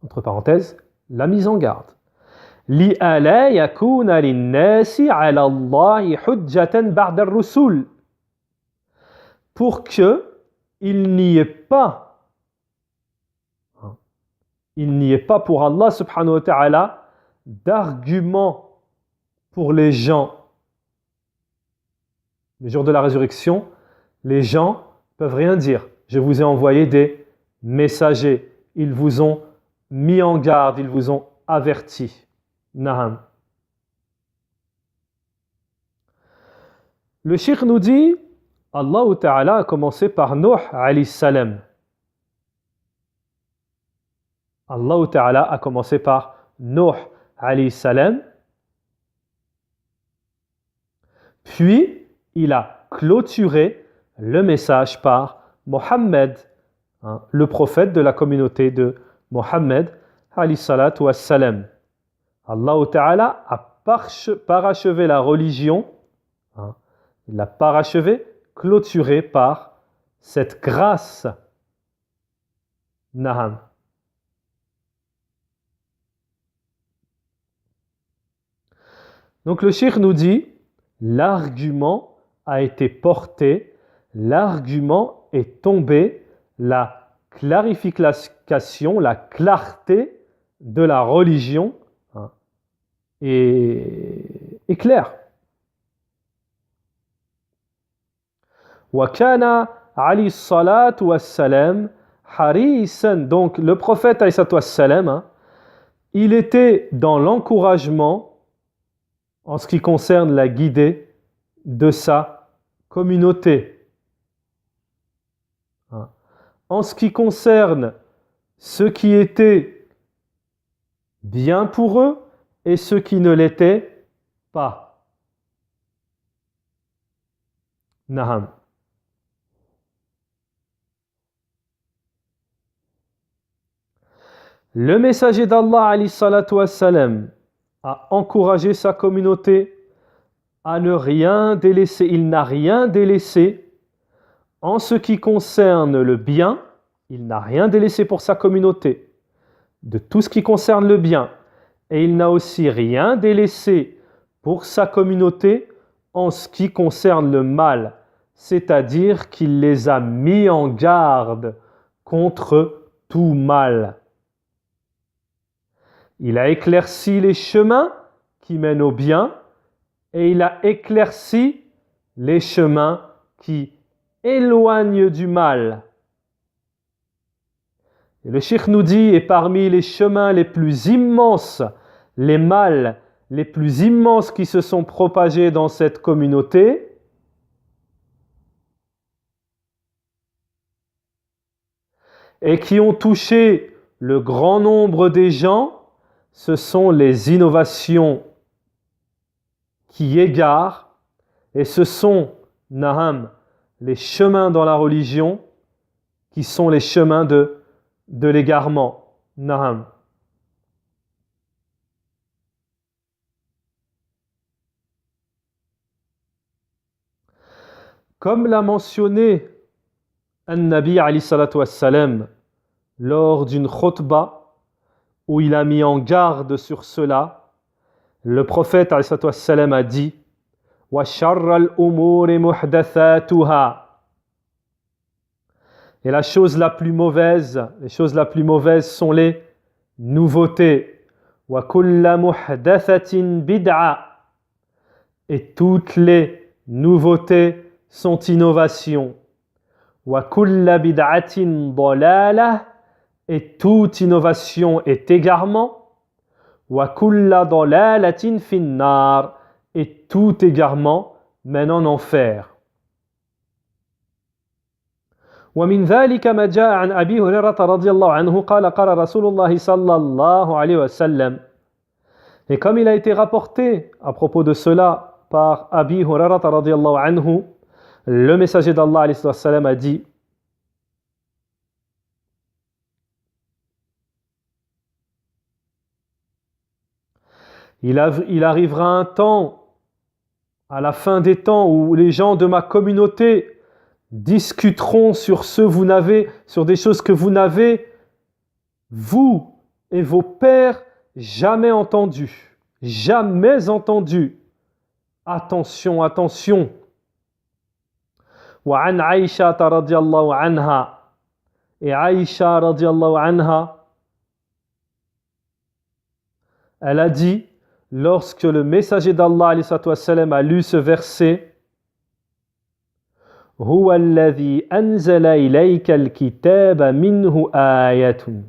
[SPEAKER 1] Entre parenthèses, la mise en garde. لِأَلَا يَكُونَ لِلنَّاسِ عَلَى اللَّهِ حُجَّةً بَعْدَ الرُّسُلِ, pour que il n'y ait pas pour Allah subhanahu wa ta'ala d'argument pour les gens. Le jour de la résurrection, les gens peuvent rien dire. Je vous ai envoyé des messagers. Ils vous ont mis en garde, ils vous ont averti. Naham. Le cheikh nous dit, Allah Ta'ala a commencé par Nuh alayhi salam. Allah Ta'ala a commencé par Nuh alayhi salam. Puis, il a clôturé le message par Mohammed, le prophète de la communauté de Mohammed alayhi salatu wassalam. Allah Ta'ala a parachevé la religion, il l'a parachevé, clôturé par cette grâce. Naham. Donc le cheikh nous dit, l'argument a été porté, l'argument est tombé, la clarification, la clarté de la religion est claire. وَكَانَ عَلِي الصَّلَاةُ وَالسَّلَامُ حَرِيصًا. Donc le prophète alayhi salatu wassalam, il était dans l'encouragement en ce qui concerne la guidée de sa communauté. En ce qui concerne ce qui était bien pour eux et ce qui ne l'était pas. Naham. Le messager d'Allah alayhi salatu wassalam a encouragé sa communauté à ne rien délaisser. Il n'a rien délaissé en ce qui concerne le bien. Il n'a rien délaissé pour sa communauté de tout ce qui concerne le bien. Et il n'a aussi rien délaissé pour sa communauté en ce qui concerne le mal. C'est-à-dire qu'il les a mis en garde contre tout mal. Il a éclairci les chemins qui mènent au bien et il a éclairci les chemins qui éloignent du mal. Et le cheikh nous dit, et parmi les chemins les plus immenses, les mâles les plus immenses qui se sont propagés dans cette communauté, et qui ont touché le grand nombre des gens, ce sont les innovations qui égarent, et ce sont, naham, les chemins dans la religion qui sont les chemins de l'égarement. Naham. Comme l'a mentionné An-Nabi alayhi salatu wassalam lors d'une khutbah où il a mis en garde sur cela, le prophète alayhi salatu wassalam a dit wa sharral umuri muhdathatuha. Et la chose la plus mauvaise, les choses la plus mauvaises sont les nouveautés. Wa kulla muhdathatin bid'a. Et toutes les nouveautés sont innovations. Wa kulla bid'atin dalalah. Et toute innovation est égarement. Wa kulla dalalatin finnar. Et tout égarement mène en enfer. ومن ذلك ما جاء عن أبي هريرة رضي الله عنه قال قال رسول الله صلى الله عليه وسلم. Et comme il a été rapporté à propos de cela par Abi Hurairah radiyallahu anhu, le messager d'Allah alayhi salam a dit: il arrivera un temps, à la fin des temps, où les gens de ma communauté discuteront sur sur des choses que vous n'avez, vous et vos pères, jamais entendues. Jamais entendues. Attention, attention. Wa an Aïcha radiyallahu anha. Et Aïcha radiyallahu anha, elle a dit, lorsque le messager d'Allah alayhi salam a lu ce verset: Huwa alladhi anzala ilayka al-kitaba minhu ayatun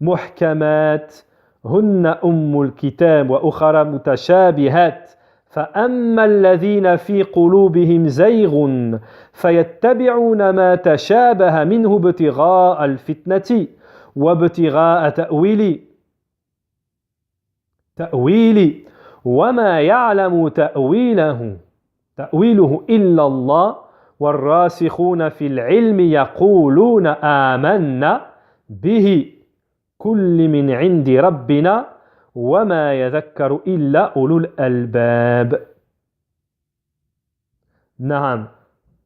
[SPEAKER 1] muhkamat hunna ummul kitab wa ukhra mutashabihat فأما الذين في قلوبهم زيغ فيتبعون ما تشابه منه ابتغاء الفتنة وابتغاء تأويل وما يعلم تأويله إلا الله والراسخون في العلم يقولون آمنا به كل من عند ربنا وما يذكر إلا أولو الألباب. Naam.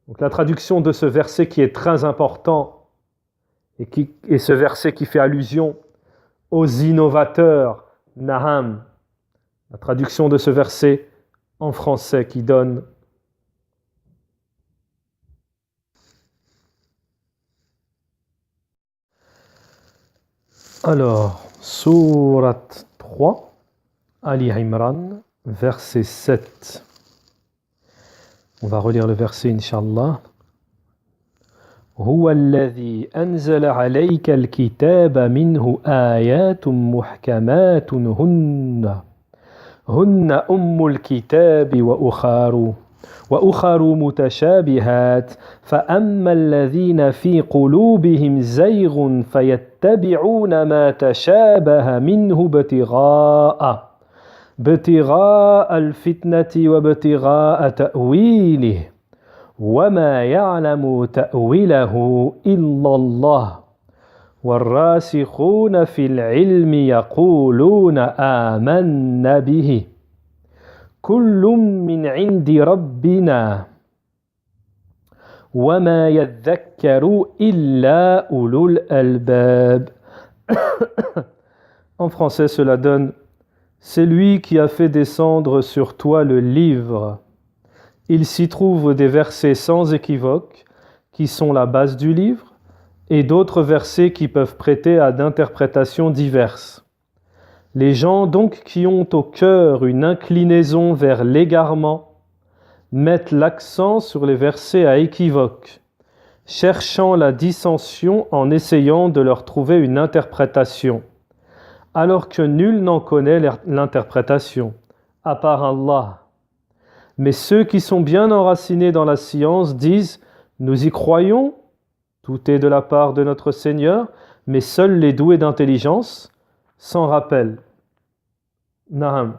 [SPEAKER 1] Donc la traduction de ce verset qui est très important et ce verset qui fait allusion aux innovateurs. Naham. La traduction de ce verset en français qui donne: alors, sourate 3, Ali Imran, verset 7. On va relire le verset, Inch'Allah. هو الذي أنزل عليك الكتاب منه آيات محكمات هن أم الكتاب وأخر متشابهات فأما الذين في قلوبهم زيغ فيتبعون ما تشابه منه ابتغاء الفتنة وابتغاء تأويله وما يعلم تأويله إلا الله والراسخون في العلم يقولون آمنا به كل من عند ربنا وما يذكر إلا أولو الألباب. En français, cela donne: c'est lui qui a fait descendre sur toi le livre. Il s'y trouve des versets sans équivoque qui sont la base du livre et d'autres versets qui peuvent prêter à d'interprétations diverses. Les gens donc qui ont au cœur une inclinaison vers l'égarement mettent l'accent sur les versets à équivoque, cherchant la dissension en essayant de leur trouver une interprétation, alors que nul n'en connaît l'interprétation, à part Allah. Mais ceux qui sont bien enracinés dans la science disent: nous y croyons, tout est de la part de notre Seigneur, mais seuls les doués d'intelligence s'en rappellent. Naham.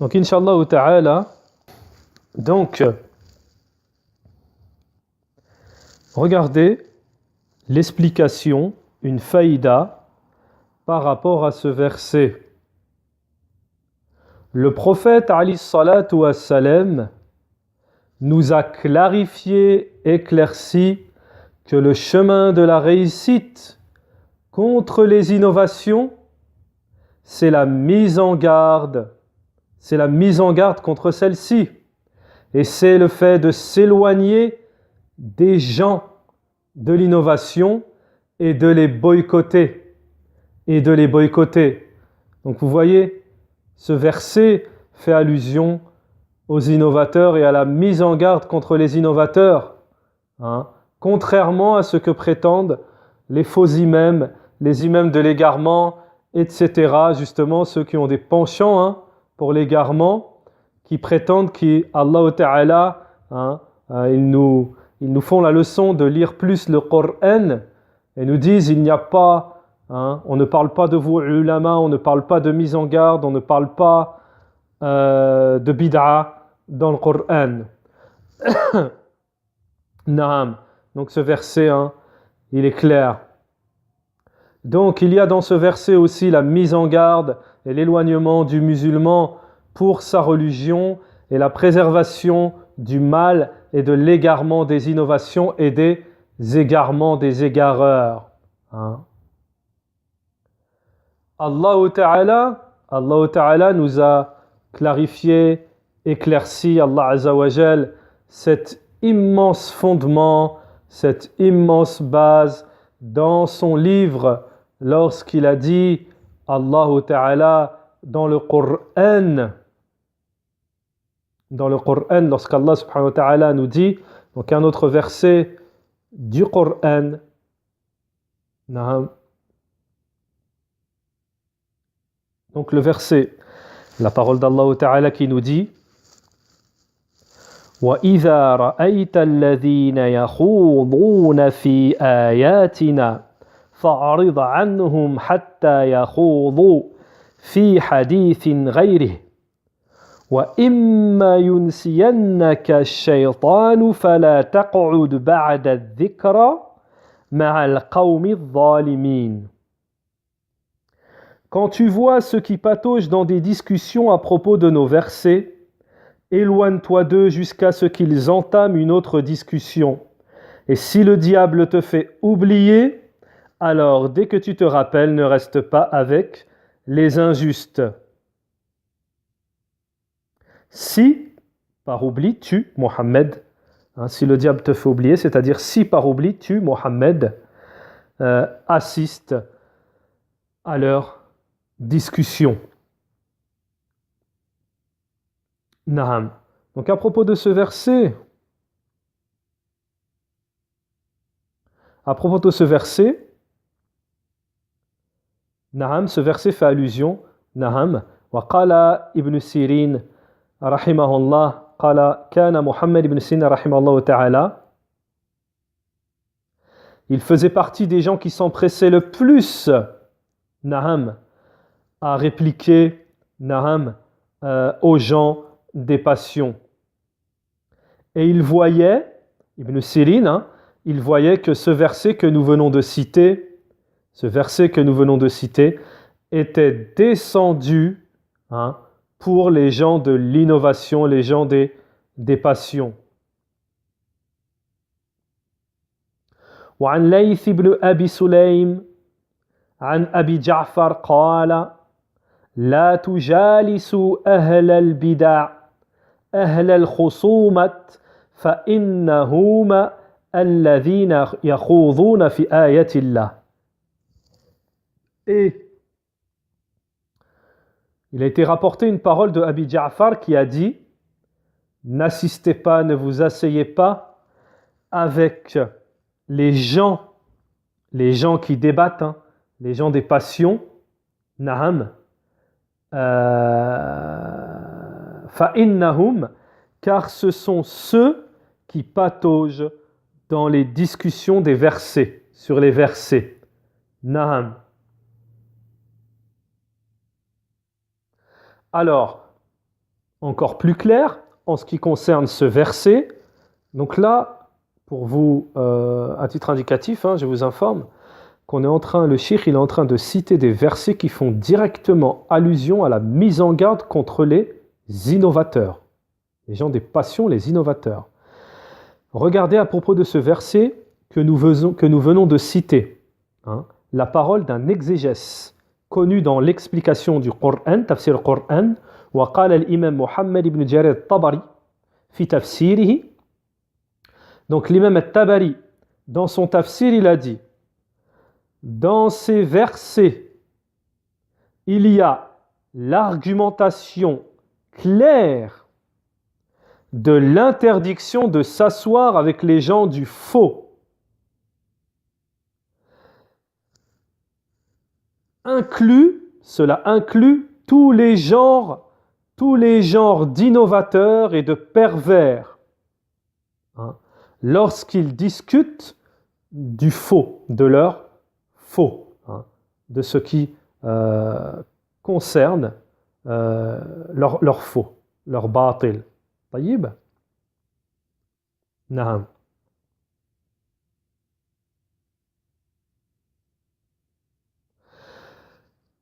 [SPEAKER 1] Donc, Inch'Allah ta'ala, regardez l'explication, une faïda par rapport à ce verset. Le prophète alayhi salatu wassalam nous a clarifié, éclairci que le chemin de la réussite contre les innovations, c'est la mise en garde. C'est la mise en garde contre celle-ci. Et c'est le fait de s'éloigner des gens de l'innovation et de les boycotter. Donc vous voyez, ce verset fait allusion aux innovateurs et à la mise en garde contre les innovateurs. Contrairement à ce que prétendent les faux imams, les imams de l'égarement, etc. Justement, ceux qui ont des penchants pour l'égarement, qui prétendent qu'Allah Ta'ala, ils nous font la leçon de lire plus le Coran et nous disent: il n'y a pas, on ne parle pas de vous ulama, on ne parle pas de mise en garde, on ne parle pas de bid'a dans le Coran. Naam. Donc ce verset, hein, il est clair. Donc il y a dans ce verset aussi la mise en garde et l'éloignement du musulman pour sa religion et la préservation du mal et de l'égarement des innovations et des égarements des égareurs. Hein. Allah Ta'ala nous a clarifié, éclairci, Allah Azza wa Jal, cet immense fondement, cette immense base dans son livre lorsqu'il a dit, Allah Ta'ala, dans le Coran, lorsqu'Allah subhanahu wa ta'ala nous dit, donc un autre verset du Coran, donc le verset, la parole d'Allah Ta'ala qui nous dit وَإِذَا رَأَيْتَ الَّذِينَ يَخُوضُونَ فِي آيَاتِنَا فَأَعْرِضْ عَنْهُمْ حَتَّى يَخُوضُوا فِي حَدِيثٍ غَيْرِهِ وَإِمَّا يُنْسِيَنَّكَ الشَّيْطَانُ فَلَا تَقْعُدْ بَعْدَ الذِّكْرَى مَعَ الْقَوْمِ الظَّالِمِينَ. Quand tu vois ceux qui pataugent dans des discussions à propos de nos versets, éloigne-toi d'eux jusqu'à ce qu'ils entament une autre discussion. Et si le diable te fait oublier, alors dès que tu te rappelles, ne reste pas avec les injustes. Si, par oubli, tu, Mohammed, si le diable te fait oublier, c'est-à-dire si par oubli, tu, Mohammed, assistes à leur discussion. Naham. Donc à propos de ce verset, Naham, ce verset fait allusion, Naham, wa qala ibn Sirin, rahimahullah, qala kana Muhammad ibn Sirin, rahimahullah ta'ala, il faisait partie des gens qui s'empressaient le plus, Naham, à répliquer, Naham, aux gens des passions. Et il voyait, Ibn Sirin, il voyait que ce verset que nous venons de citer, était descendu pour les gens de l'innovation, les gens des passions. وعن ليث بن أبي سليم عن أبي جعفر قال لا تجالسوا أهل البدع أهل الخصومة فإنهم الذين يخوضون في آيات الله. Et il a été rapporté une parole de Abi Ja'far qui a dit n'assistez pas, ne vous asseyez pas avec les gens qui débattent, les gens des passions, na'am, fa'innahum, car ce sont ceux qui pataugent dans les discussions des versets, sur les versets. Na'am. Alors, encore plus clair, en ce qui concerne ce verset, donc là, pour vous, à titre indicatif, je vous informe qu'on est le cheikh il est en train de citer des versets qui font directement allusion à la mise en garde contre les innovateurs, les gens des passions, les innovateurs. Regardez à propos de ce verset que nous venons de citer, la parole d'un exégèse connu dans l'explication du Coran, tafsir al-Coran, wa qala al-imam Muhammad ibn Jarir al-Tabari fi tafsirihi. Donc l'imam al-Tabari, dans son tafsir, il a dit dans ces versets, il y a l'argumentation claire de l'interdiction de s'asseoir avec les gens du faux. Cela inclut tous les genres d'innovateurs et de pervers. Lorsqu'ils discutent du faux, de leur faux, de ce qui concerne leur faux, leur batil. طيب. نعم.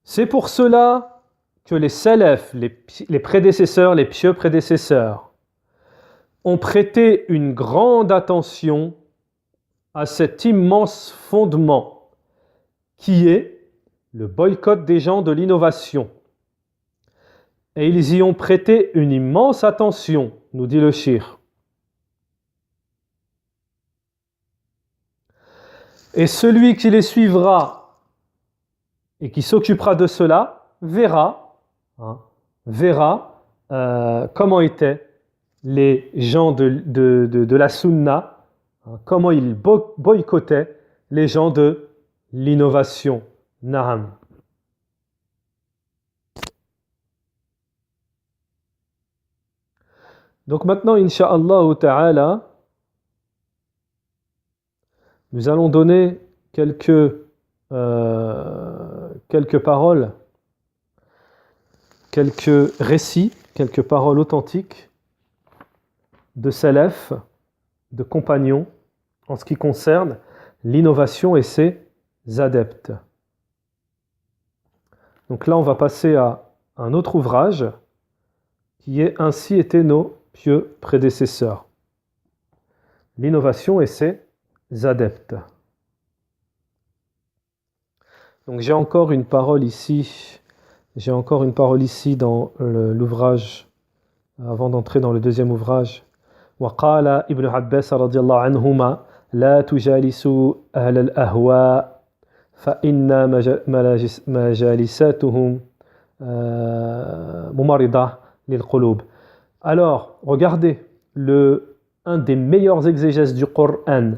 [SPEAKER 1] C'est pour cela que les salafs, les prédécesseurs, les pieux prédécesseurs, ont prêté une grande attention à cet immense fondement qui est le boycott des gens de l'innovation. Et ils y ont prêté une immense attention, nous dit le cheikh. Et celui qui les suivra et qui s'occupera de cela verra comment étaient les gens de la sunna, comment ils boycottaient les gens de l'innovation. Na'am. Donc maintenant, incha'Allah ta'ala, nous allons donner quelques paroles, quelques récits, quelques paroles authentiques de salaf, de compagnons, en ce qui concerne l'innovation et ses adeptes. Donc là, on va passer à un autre ouvrage qui est Ainsi étaient nos pieux prédécesseurs. L'innovation et ses adeptes. Donc j'ai encore une parole ici dans l'ouvrage, avant d'entrer dans le deuxième ouvrage. وقال ابن عباس رضي الله عنهما لا تجالسوا أهل الأهواء فإن مجالساتهم ممرضة للقلوب. Alors, regardez, un des meilleurs exégèses du Coran,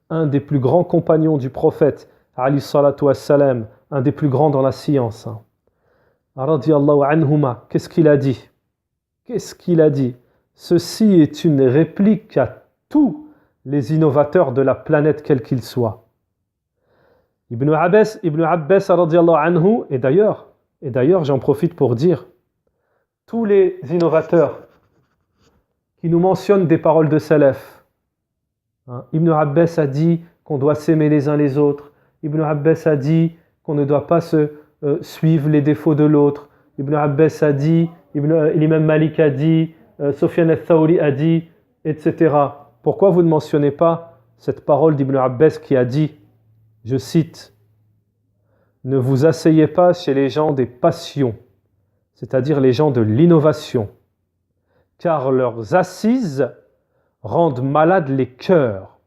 [SPEAKER 1] un des plus grands compagnons du prophète, alayhi salatu wassalam, un des plus grands dans la science, radiyallahu anhuma, qu'est-ce qu'il a dit? Ceci est une réplique à tous les innovateurs de la planète, quels qu'ils soient. Ibn Abbas radiyallahu anhu, et d'ailleurs, j'en profite pour dire, tous les innovateurs qui nous mentionnent des paroles de salaf. Ibn Abbas a dit qu'on doit s'aimer les uns les autres. Ibn Abbas a dit qu'on ne doit pas suivre les défauts de l'autre. Ibn Abbas a dit, l'imam Malik a dit, Sufyan al-Thawri a dit, etc. Pourquoi vous ne mentionnez pas cette parole d'Ibn Abbas qui a dit, je cite, « Ne vous asseyez pas chez les gens des passions, c'est-à-dire les gens de l'innovation, car leurs assises rendent malades les cœurs. »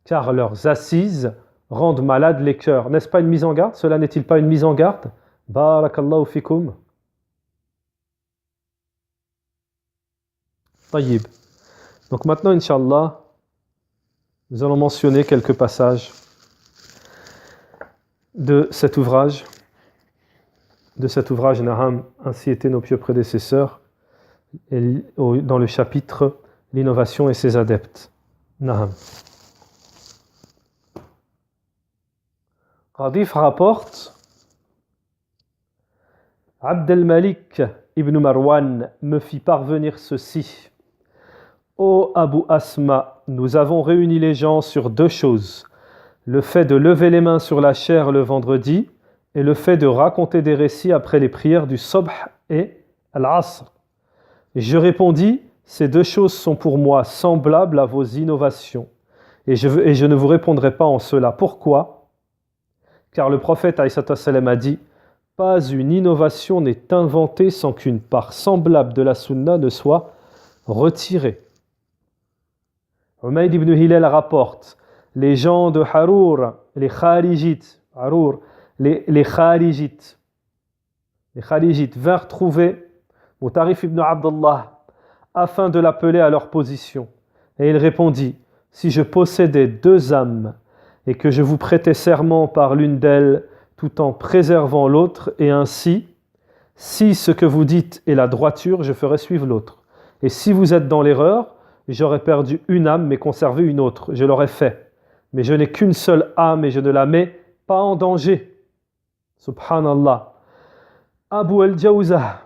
[SPEAKER 1] Car leurs assises rendent malades les cœurs. N'est-ce pas une mise en garde? Cela n'est-il pas une mise en garde? Barakallahu fikum. Tayyib. Donc maintenant, Inch'Allah, nous allons mentionner quelques passages de cet ouvrage, Naham, Ainsi étaient nos pieux prédécesseurs, dans le chapitre L'innovation et ses adeptes. Naham. Radif rapporte, Abd al-Malik ibn Marwan me fit parvenir ceci. Ô Abu Asma, nous avons réuni les gens sur deux choses, le fait de lever les mains sur la chair le vendredi et le fait de raconter des récits après les prières du Subh et Al-Asr. Et je répondis, ces deux choses sont pour moi semblables à vos innovations et je ne vous répondrai pas en cela. Pourquoi? Car le prophète alayhi salam a dit, pas une innovation n'est inventée sans qu'une part semblable de la sunna ne soit retirée. Umayd ibn Hilal rapporte, les gens de Harour, les Kharijites vinrent trouver Mutarif ibn Abdullah afin de l'appeler à leur position. Et il répondit, si je possédais deux âmes et que je vous prêtais serment par l'une d'elles tout en préservant l'autre, et ainsi, si ce que vous dites est la droiture, je ferai suivre l'autre. Et si vous êtes dans l'erreur, j'aurais perdu une âme mais conservé une autre, je l'aurais fait. Mais je n'ai qu'une seule âme et je ne la mets pas en danger. Subhanallah. Abu al-Jawzah,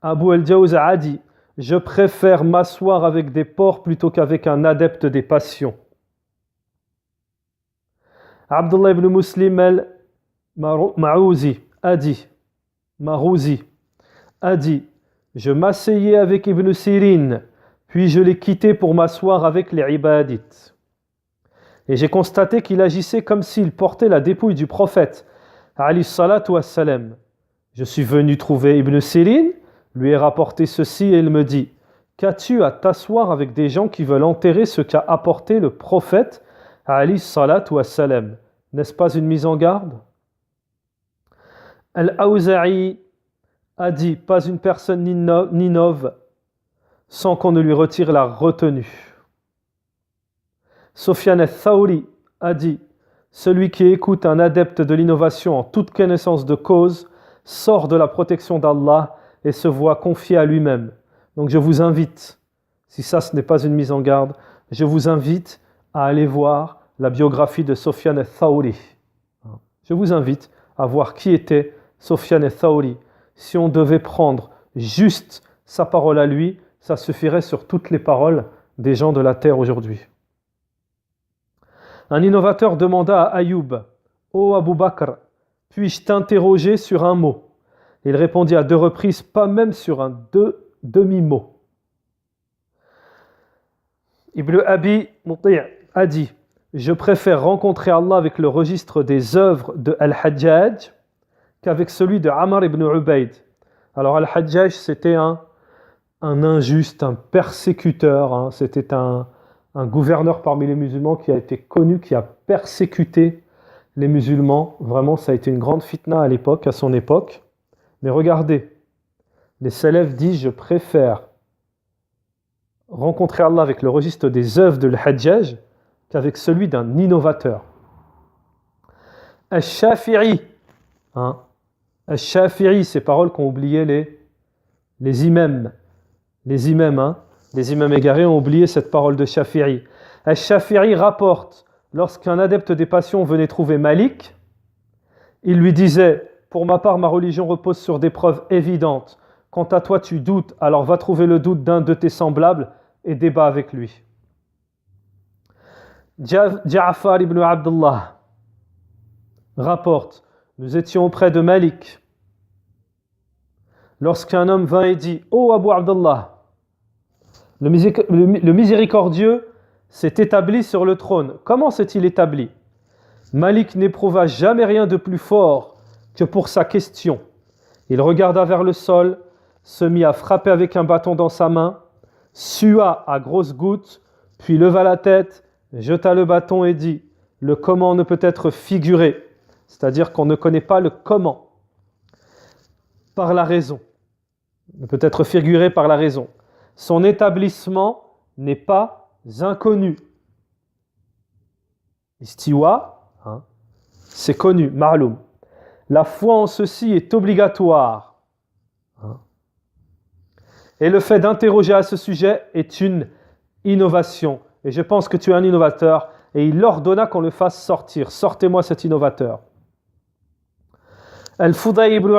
[SPEAKER 1] Abu al-Jawza a dit, je préfère m'asseoir avec des porcs plutôt qu'avec un adepte des passions. Abdullah ibn Muslim al-Marouzi a dit, je m'asseyais avec Ibn Sirin, puis je l'ai quitté pour m'asseoir avec les ibadites. Et j'ai constaté qu'il agissait comme s'il portait la dépouille du prophète, alayhi salatu wassalam. Je suis venu trouver Ibn Sirin, lui ai rapporté ceci et il me dit, qu'as-tu à t'asseoir avec des gens qui veulent enterrer ce qu'a apporté le prophète, alayhi salatu wassalam? N'est-ce pas une mise en garde? Al-Awza'i a dit, pas une personne n'innove sans qu'on ne lui retire la retenue. Sufyan al-Thawri a dit, celui qui écoute un adepte de l'innovation en toute connaissance de cause sort de la protection d'Allah et se voit confié à lui-même. Donc je vous invite, si ça ce n'est pas une mise en garde, je vous invite à aller voir la biographie de Sufyan al-Thawri. Je vous invite à voir qui était Sufyan al-Thawri. Si on devait prendre juste sa parole à lui, ça suffirait sur toutes les paroles des gens de la terre aujourd'hui. Un innovateur demanda à Ayoub, « Ô Abu Bakr, puis-je t'interroger sur un mot ?» Il répondit à 2 reprises, pas même sur un demi-mot. Ibn Abi Muti' a dit, je préfère rencontrer Allah avec le registre des œuvres de Al-Hajjaj qu'avec celui de Amr ibn Ubayd. Alors Al-Hajjaj, c'était un injuste, un persécuteur, c'était un gouverneur parmi les musulmans qui a été connu, qui a persécuté les musulmans. Vraiment, ça a été une grande fitna à son époque. Mais regardez, les salafs disent, je préfère rencontrer Allah avec le registre des œuvres de Al-Hajjaj qu'avec celui d'un innovateur. Al-Shafi'i, Al-Shafi'i, ces paroles qu'ont oublié les imams. Les imams égarés ont oublié cette parole de Shafi'i. Al-Shafi'i rapporte, lorsqu'un adepte des passions venait trouver Malik, il lui disait, pour ma part, ma religion repose sur des preuves évidentes. Quant à toi, tu doutes, alors va trouver le doute d'un de tes semblables et débat avec lui. Ja'far ibn Abdullah rapporte, nous étions auprès de Malik. Lorsqu'un homme vint et dit, ô Abu Abdullah, le miséricordieux s'est établi sur le trône. Comment s'est-il établi? Malik n'éprouva jamais rien de plus fort que pour sa question. Il regarda vers le sol, se mit à frapper avec un bâton dans sa main, sua à grosses gouttes, puis leva la tête, jeta le bâton et dit, le comment ne peut être figuré, c'est-à-dire qu'on ne connaît pas le comment, par la raison, ne peut être figuré par la raison. Son établissement n'est pas inconnu. Istiwa, c'est connu, ma'loum. La foi en ceci est obligatoire. Et le fait d'interroger à ce sujet est une innovation. Et je pense que tu es un innovateur. Et il ordonna qu'on le fasse sortir. Sortez-moi cet innovateur. Al-Fudayl ibn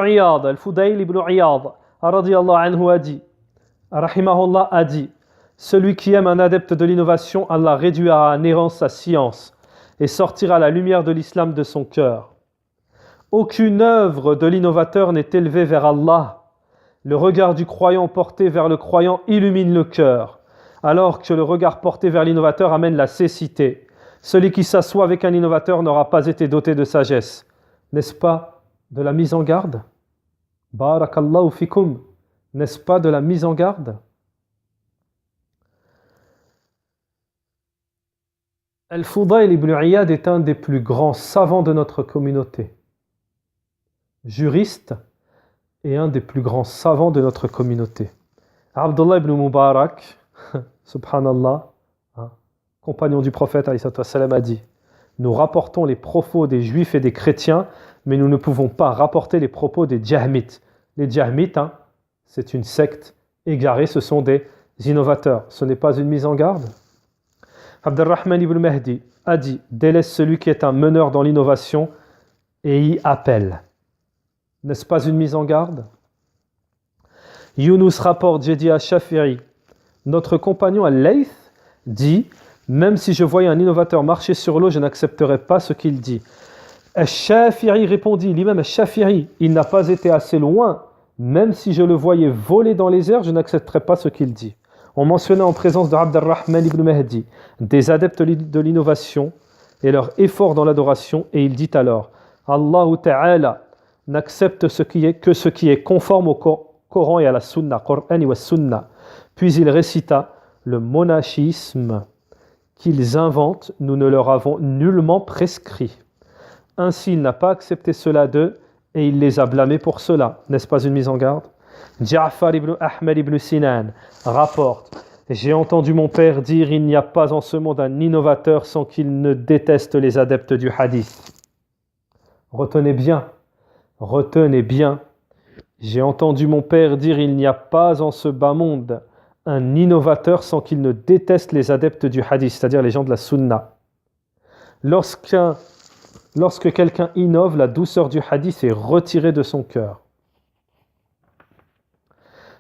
[SPEAKER 1] Iyad, radiyallahu anhu, a dit, celui qui aime un adepte de l'innovation, Allah réduira à néant sa science et sortira la lumière de l'islam de son cœur. Aucune œuvre de l'innovateur n'est élevée vers Allah. Le regard du croyant porté vers le croyant illumine le cœur, alors que le regard porté vers l'innovateur amène la cécité. Celui qui s'assoit avec un innovateur n'aura pas été doté de sagesse. N'est-ce pas de la mise en garde? Barakallahu fikum. N'est-ce pas de la mise en garde? Al-Fudayl ibn Iyad est un des plus grands savants de notre communauté. Juriste et un des plus grands savants de notre communauté. Abdullah ibn Mubarak, subhanallah, compagnon du prophète, a dit, nous rapportons les propos des juifs et des chrétiens, mais nous ne pouvons pas rapporter les propos des djahmites. Les djahmites, c'est une secte égarée, ce sont des innovateurs. Ce n'est pas une mise en garde? Abdurrahman ibn Mahdi a dit, délaisse celui qui est un meneur dans l'innovation et y appelle. N'est-ce pas une mise en garde? Yunus rapporte, j'ai dit à Shafi'i, notre compagnon Al-Layth dit, même si je voyais un innovateur marcher sur l'eau, je n'accepterais pas ce qu'il dit. Al-Shafi'i répondit, l'imam Al-Shafi'i, il n'a pas été assez loin, même si je le voyais voler dans les airs, je n'accepterais pas ce qu'il dit. On mentionnait en présence de Abd al-Rahman ibn Mahdi des adeptes de l'innovation et leur effort dans l'adoration, et il dit alors, Allahu Ta'ala n'accepte que ce qui est conforme au Coran et à la Sunna, Qur'an wa Sunna. Puis il récita le monachisme qu'ils inventent, nous ne leur avons nullement prescrit. Ainsi, il n'a pas accepté cela d'eux et il les a blâmés pour cela. N'est-ce pas une mise en garde? Ja'far ibn Ahmed ibn Sinan rapporte, j'ai entendu mon père dire, il n'y a pas en ce monde un innovateur sans qu'il ne déteste les adeptes du hadith. Retenez bien, j'ai entendu mon père dire, il n'y a pas en ce bas monde un innovateur sans qu'il ne déteste les adeptes du hadith, c'est-à-dire les gens de la sunna. Lorsque quelqu'un innove, la douceur du hadith est retirée de son cœur.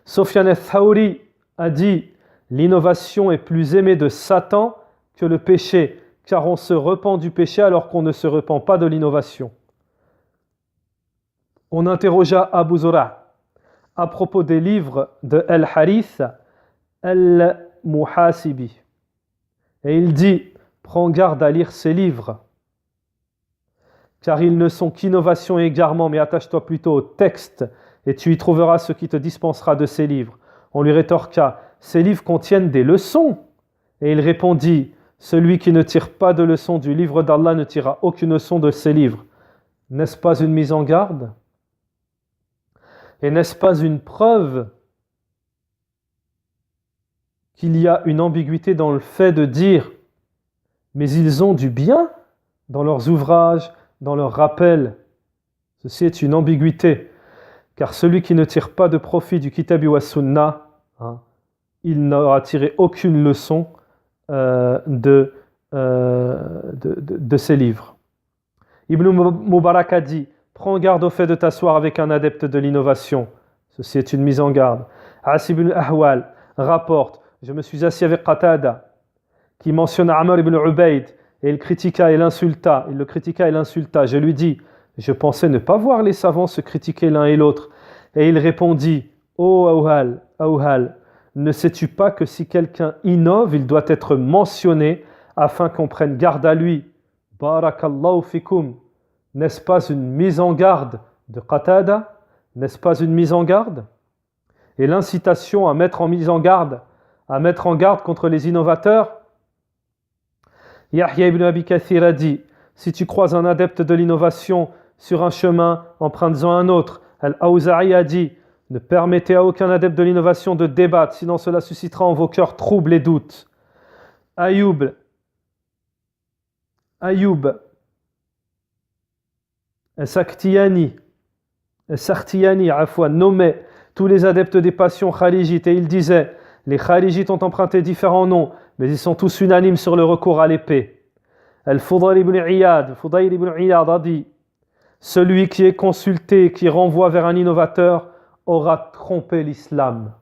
[SPEAKER 1] Sufyan al-Thawri a dit, l'innovation est plus aimée de Satan que le péché, car on se repent du péché alors qu'on ne se repent pas de l'innovation. On interrogea Abu Zura à propos des livres de Al-Harith Al-Muhasibi. Et il dit, prends garde à lire ces livres, car ils ne sont qu'innovation et égarement, mais attache-toi plutôt au texte, et tu y trouveras ce qui te dispensera de ces livres. On lui rétorqua, ces livres contiennent des leçons. Et il répondit, celui qui ne tire pas de leçons du livre d'Allah ne tirera aucune leçon de ces livres. N'est-ce pas une mise en garde? Et n'est-ce pas une preuve qu'il y a une ambiguïté dans le fait de dire mais ils ont du bien dans leurs ouvrages, dans leurs rappels? Ceci est une ambiguïté, car celui qui ne tire pas de profit du Kitabi wa Sunnah, il n'aura tiré aucune leçon de ces livres. Ibn Mubarak a dit, prends garde au fait de t'asseoir avec un adepte de l'innovation. Ceci est une mise en garde. Asib ibn Ahwal rapporte, je me suis assis avec Qatada, qui mentionne Amr ibn Ubayd, et il le critiqua et l'insulta. Je lui dis, je pensais ne pas voir les savants se critiquer l'un et l'autre. Et il répondit, ô Awhal, ne sais-tu pas que si quelqu'un innove, il doit être mentionné afin qu'on prenne garde à lui? Barakallahu fikum. N'est-ce pas une mise en garde de Qatada? N'est-ce pas une mise en garde? Et l'incitation à mettre en garde contre les innovateurs. Yahya ibn Abi Kathir a dit, si tu croises un adepte de l'innovation sur un chemin, emprunte-en un autre. Al-Awza'i a dit, ne permettez à aucun adepte de l'innovation de débattre, sinon cela suscitera en vos cœurs troubles et doutes. Ayoub, Sakhtiyani nommait tous les adeptes des passions kharijites et il disait, les kharijites ont emprunté différents noms, mais ils sont tous unanimes sur le recours à l'épée. Al-Fudayl ibn Iyad a dit, celui qui est consulté et qui renvoie vers un innovateur aura trompé l'islam.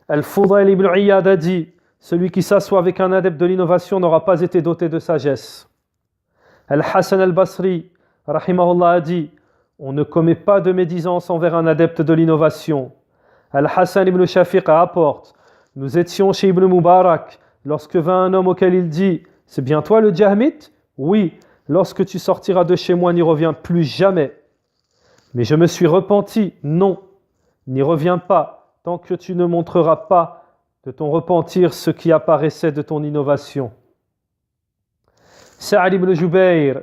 [SPEAKER 1] Al-Fudayl ibn Iyad a dit, celui qui s'assoit avec un adepte de l'innovation n'aura pas été doté de sagesse. Al-Hassan al-Basri, rahimahullah, a dit, on ne commet pas de médisance envers un adepte de l'innovation. Al-Hassan ibn Shafiq rapporte, nous étions chez Ibn Mubarak lorsque vint un homme auquel il dit, c'est bien toi le Jahmite? Oui, lorsque tu sortiras de chez moi, n'y reviens plus jamais. Mais je me suis repenti, non, n'y reviens pas, tant que tu ne montreras pas de ton repentir ce qui apparaissait de ton innovation. Sa'ad ibn Jubayr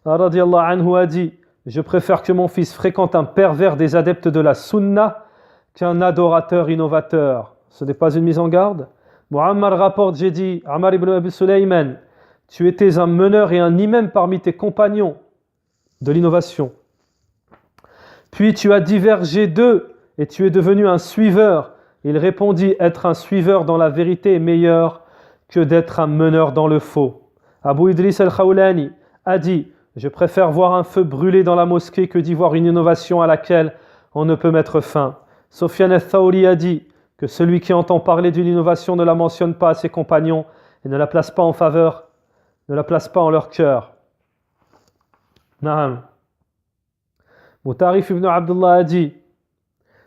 [SPEAKER 1] radiyallahu anhu a dit, je préfère que mon fils fréquente un pervers des adeptes de la sunna qu'un adorateur innovateur. Ce n'est pas une mise en garde? Muammar rapporte, j'ai dit, Ammar ibn Abi Sulayman, tu étais un meneur et un imam parmi tes compagnons de l'innovation. Puis tu as divergé d'eux et tu es devenu un suiveur. Il répondit, être un suiveur dans la vérité est meilleur que d'être un meneur dans le faux. Abu Idris al-Khawlani a dit, Je préfère voir un feu brûler dans la mosquée que d'y voir une innovation à laquelle on ne peut mettre fin. Sufyan al-Thawri a dit que celui qui entend parler d'une innovation ne la mentionne pas à ses compagnons et ne la place pas en faveur, ne la place pas en leur cœur. Naam. Mutarif ibn Abdullah a dit: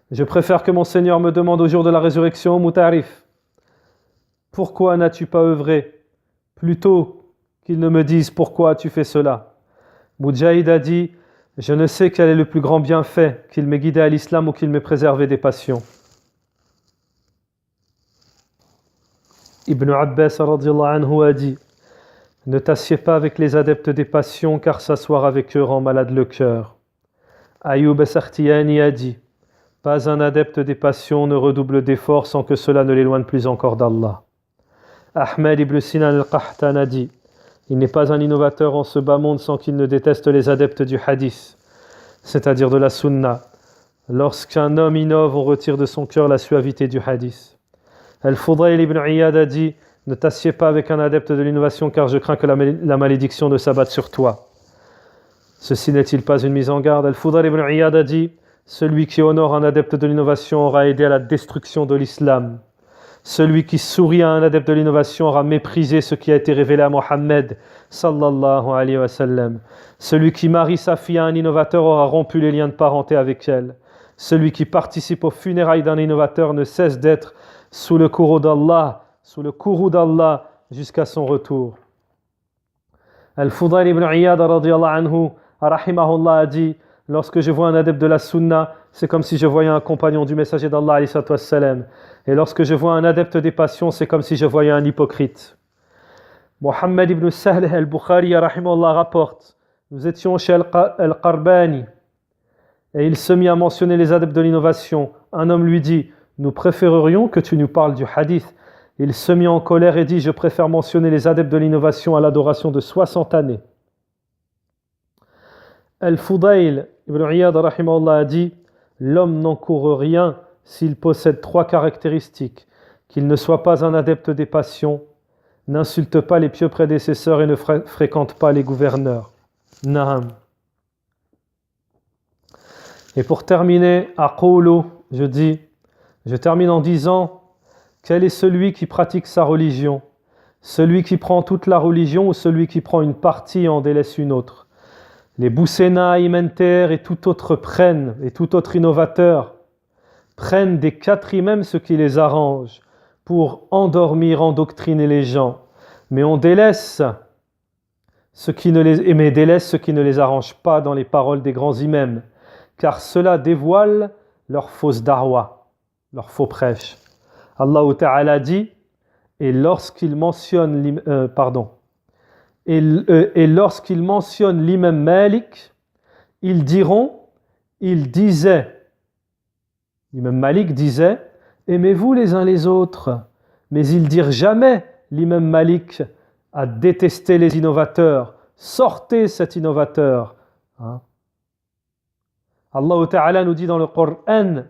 [SPEAKER 1] je préfère que mon Seigneur me demande au jour de la résurrection, Mutarif, pourquoi n'as-tu pas œuvré, plutôt qu'il ne me dise pourquoi tu fais cela. Mujahid a dit: je ne sais quel est le plus grand bienfait, qu'il m'ait guidé à l'islam ou qu'il m'ait préservé des passions. Ibn Abbas radhiyallahu anhu a dit: ne t'assieds pas avec les adeptes des passions, car s'asseoir avec eux rend malade le cœur. Ayyub as-Sakhtiyani a dit: pas un adepte des passions ne redouble d'efforts sans que cela ne l'éloigne plus encore d'Allah. Ahmed ibn Sinan al-Qahtan a dit: il n'est pas un innovateur en ce bas monde sans qu'il ne déteste les adeptes du hadith, c'est-à-dire de la sunna. Lorsqu'un homme innove, on retire de son cœur la suavité du hadith. Al-Fudayl ibn Iyad a dit: ne t'assieds pas avec un adepte de l'innovation, car je crains que la malédiction ne s'abatte sur toi. Ceci n'est-il pas une mise en garde? Al-Fudayl ibn Iyad a dit: celui qui honore un adepte de l'innovation aura aidé à la destruction de l'islam. Celui qui sourit à un adepte de l'innovation aura méprisé ce qui a été révélé à Mohammed sallallahu alayhi wa sallam. Celui qui marie sa fille à un innovateur aura rompu les liens de parenté avec elle. Celui qui participe aux funérailles d'un innovateur ne cesse d'être sous le courroux d'Allah jusqu'à son retour. Al-Fudayl ibn Iyad radiyallahu anhu rahimahullah a dit: lorsque je vois un adepte de la sunna, c'est comme si je voyais un compagnon du messager d'Allah alayhi salatu wassalam. Et lorsque je vois un adepte des passions, c'est comme si je voyais un hypocrite. Mohammed ibn Sahl al-Bukhari rahimahullah rapporte: nous étions chez Al-Qarbani et il se mit à mentionner les adeptes de l'innovation. Un homme lui dit: nous préférerions que tu nous parles du hadith. Il se mit en colère et dit: je préfère mentionner les adeptes de l'innovation à l'adoration de 60 années. Al-Fudayl ibn Iyad rahimahullah a dit: l'homme n'encourt rien s'il possède 3 caractéristiques: qu'il ne soit pas un adepte des passions, n'insulte pas les pieux prédécesseurs et ne fréquente pas les gouverneurs. Naam. Et pour terminer, aqulu, je termine en disant: quel est celui qui pratique sa religion? Celui qui prend toute la religion ou celui qui prend une partie et en délaisse une autre? Les Boussena, Imenter et tout autre innovateur prennent des 4 imams ce qui les arrange pour endormir, endoctriner les gens. Mais on délaisse ce qui ne les arrange pas dans les paroles des grands imams, car cela dévoile leur fausse darwa, leur faux prêche. Allah Ta'ala dit: et lorsqu'il mentionne l'imam Malik, l'imam Malik disait: aimez-vous les uns les autres. Mais ils dirent jamais, l'imam Malik a détesté les innovateurs. Sortez cet innovateur. Allah Ta'ala nous dit dans le Coran: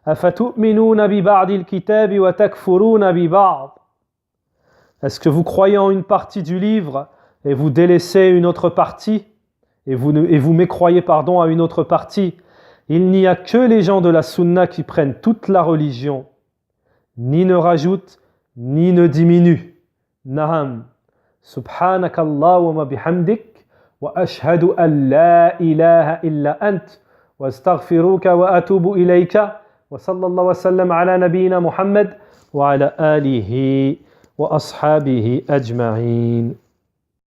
[SPEAKER 1] أَفَتُؤْمِنُونَ بِبَعْضِ الْكِتَابِ وَتَكْفُرُونَ بِبَعْضٍ. Est-ce que vous croyez en une partie du livre et vous délaissez une autre partie et vous mécroyez à une autre partie? Il n'y a que les gens de la sunna qui prennent toute la religion, ni ne rajoutent, ni ne diminuent. Naham. Subhanakallahumma bihamdik wa ashhadu an la ilaha illa ant wa astaghfiruka wa atubu ilayka wa sallallahu wa sallam ala nabiyyina Muhammad wa ala alihi wa ashabihi ajma'in.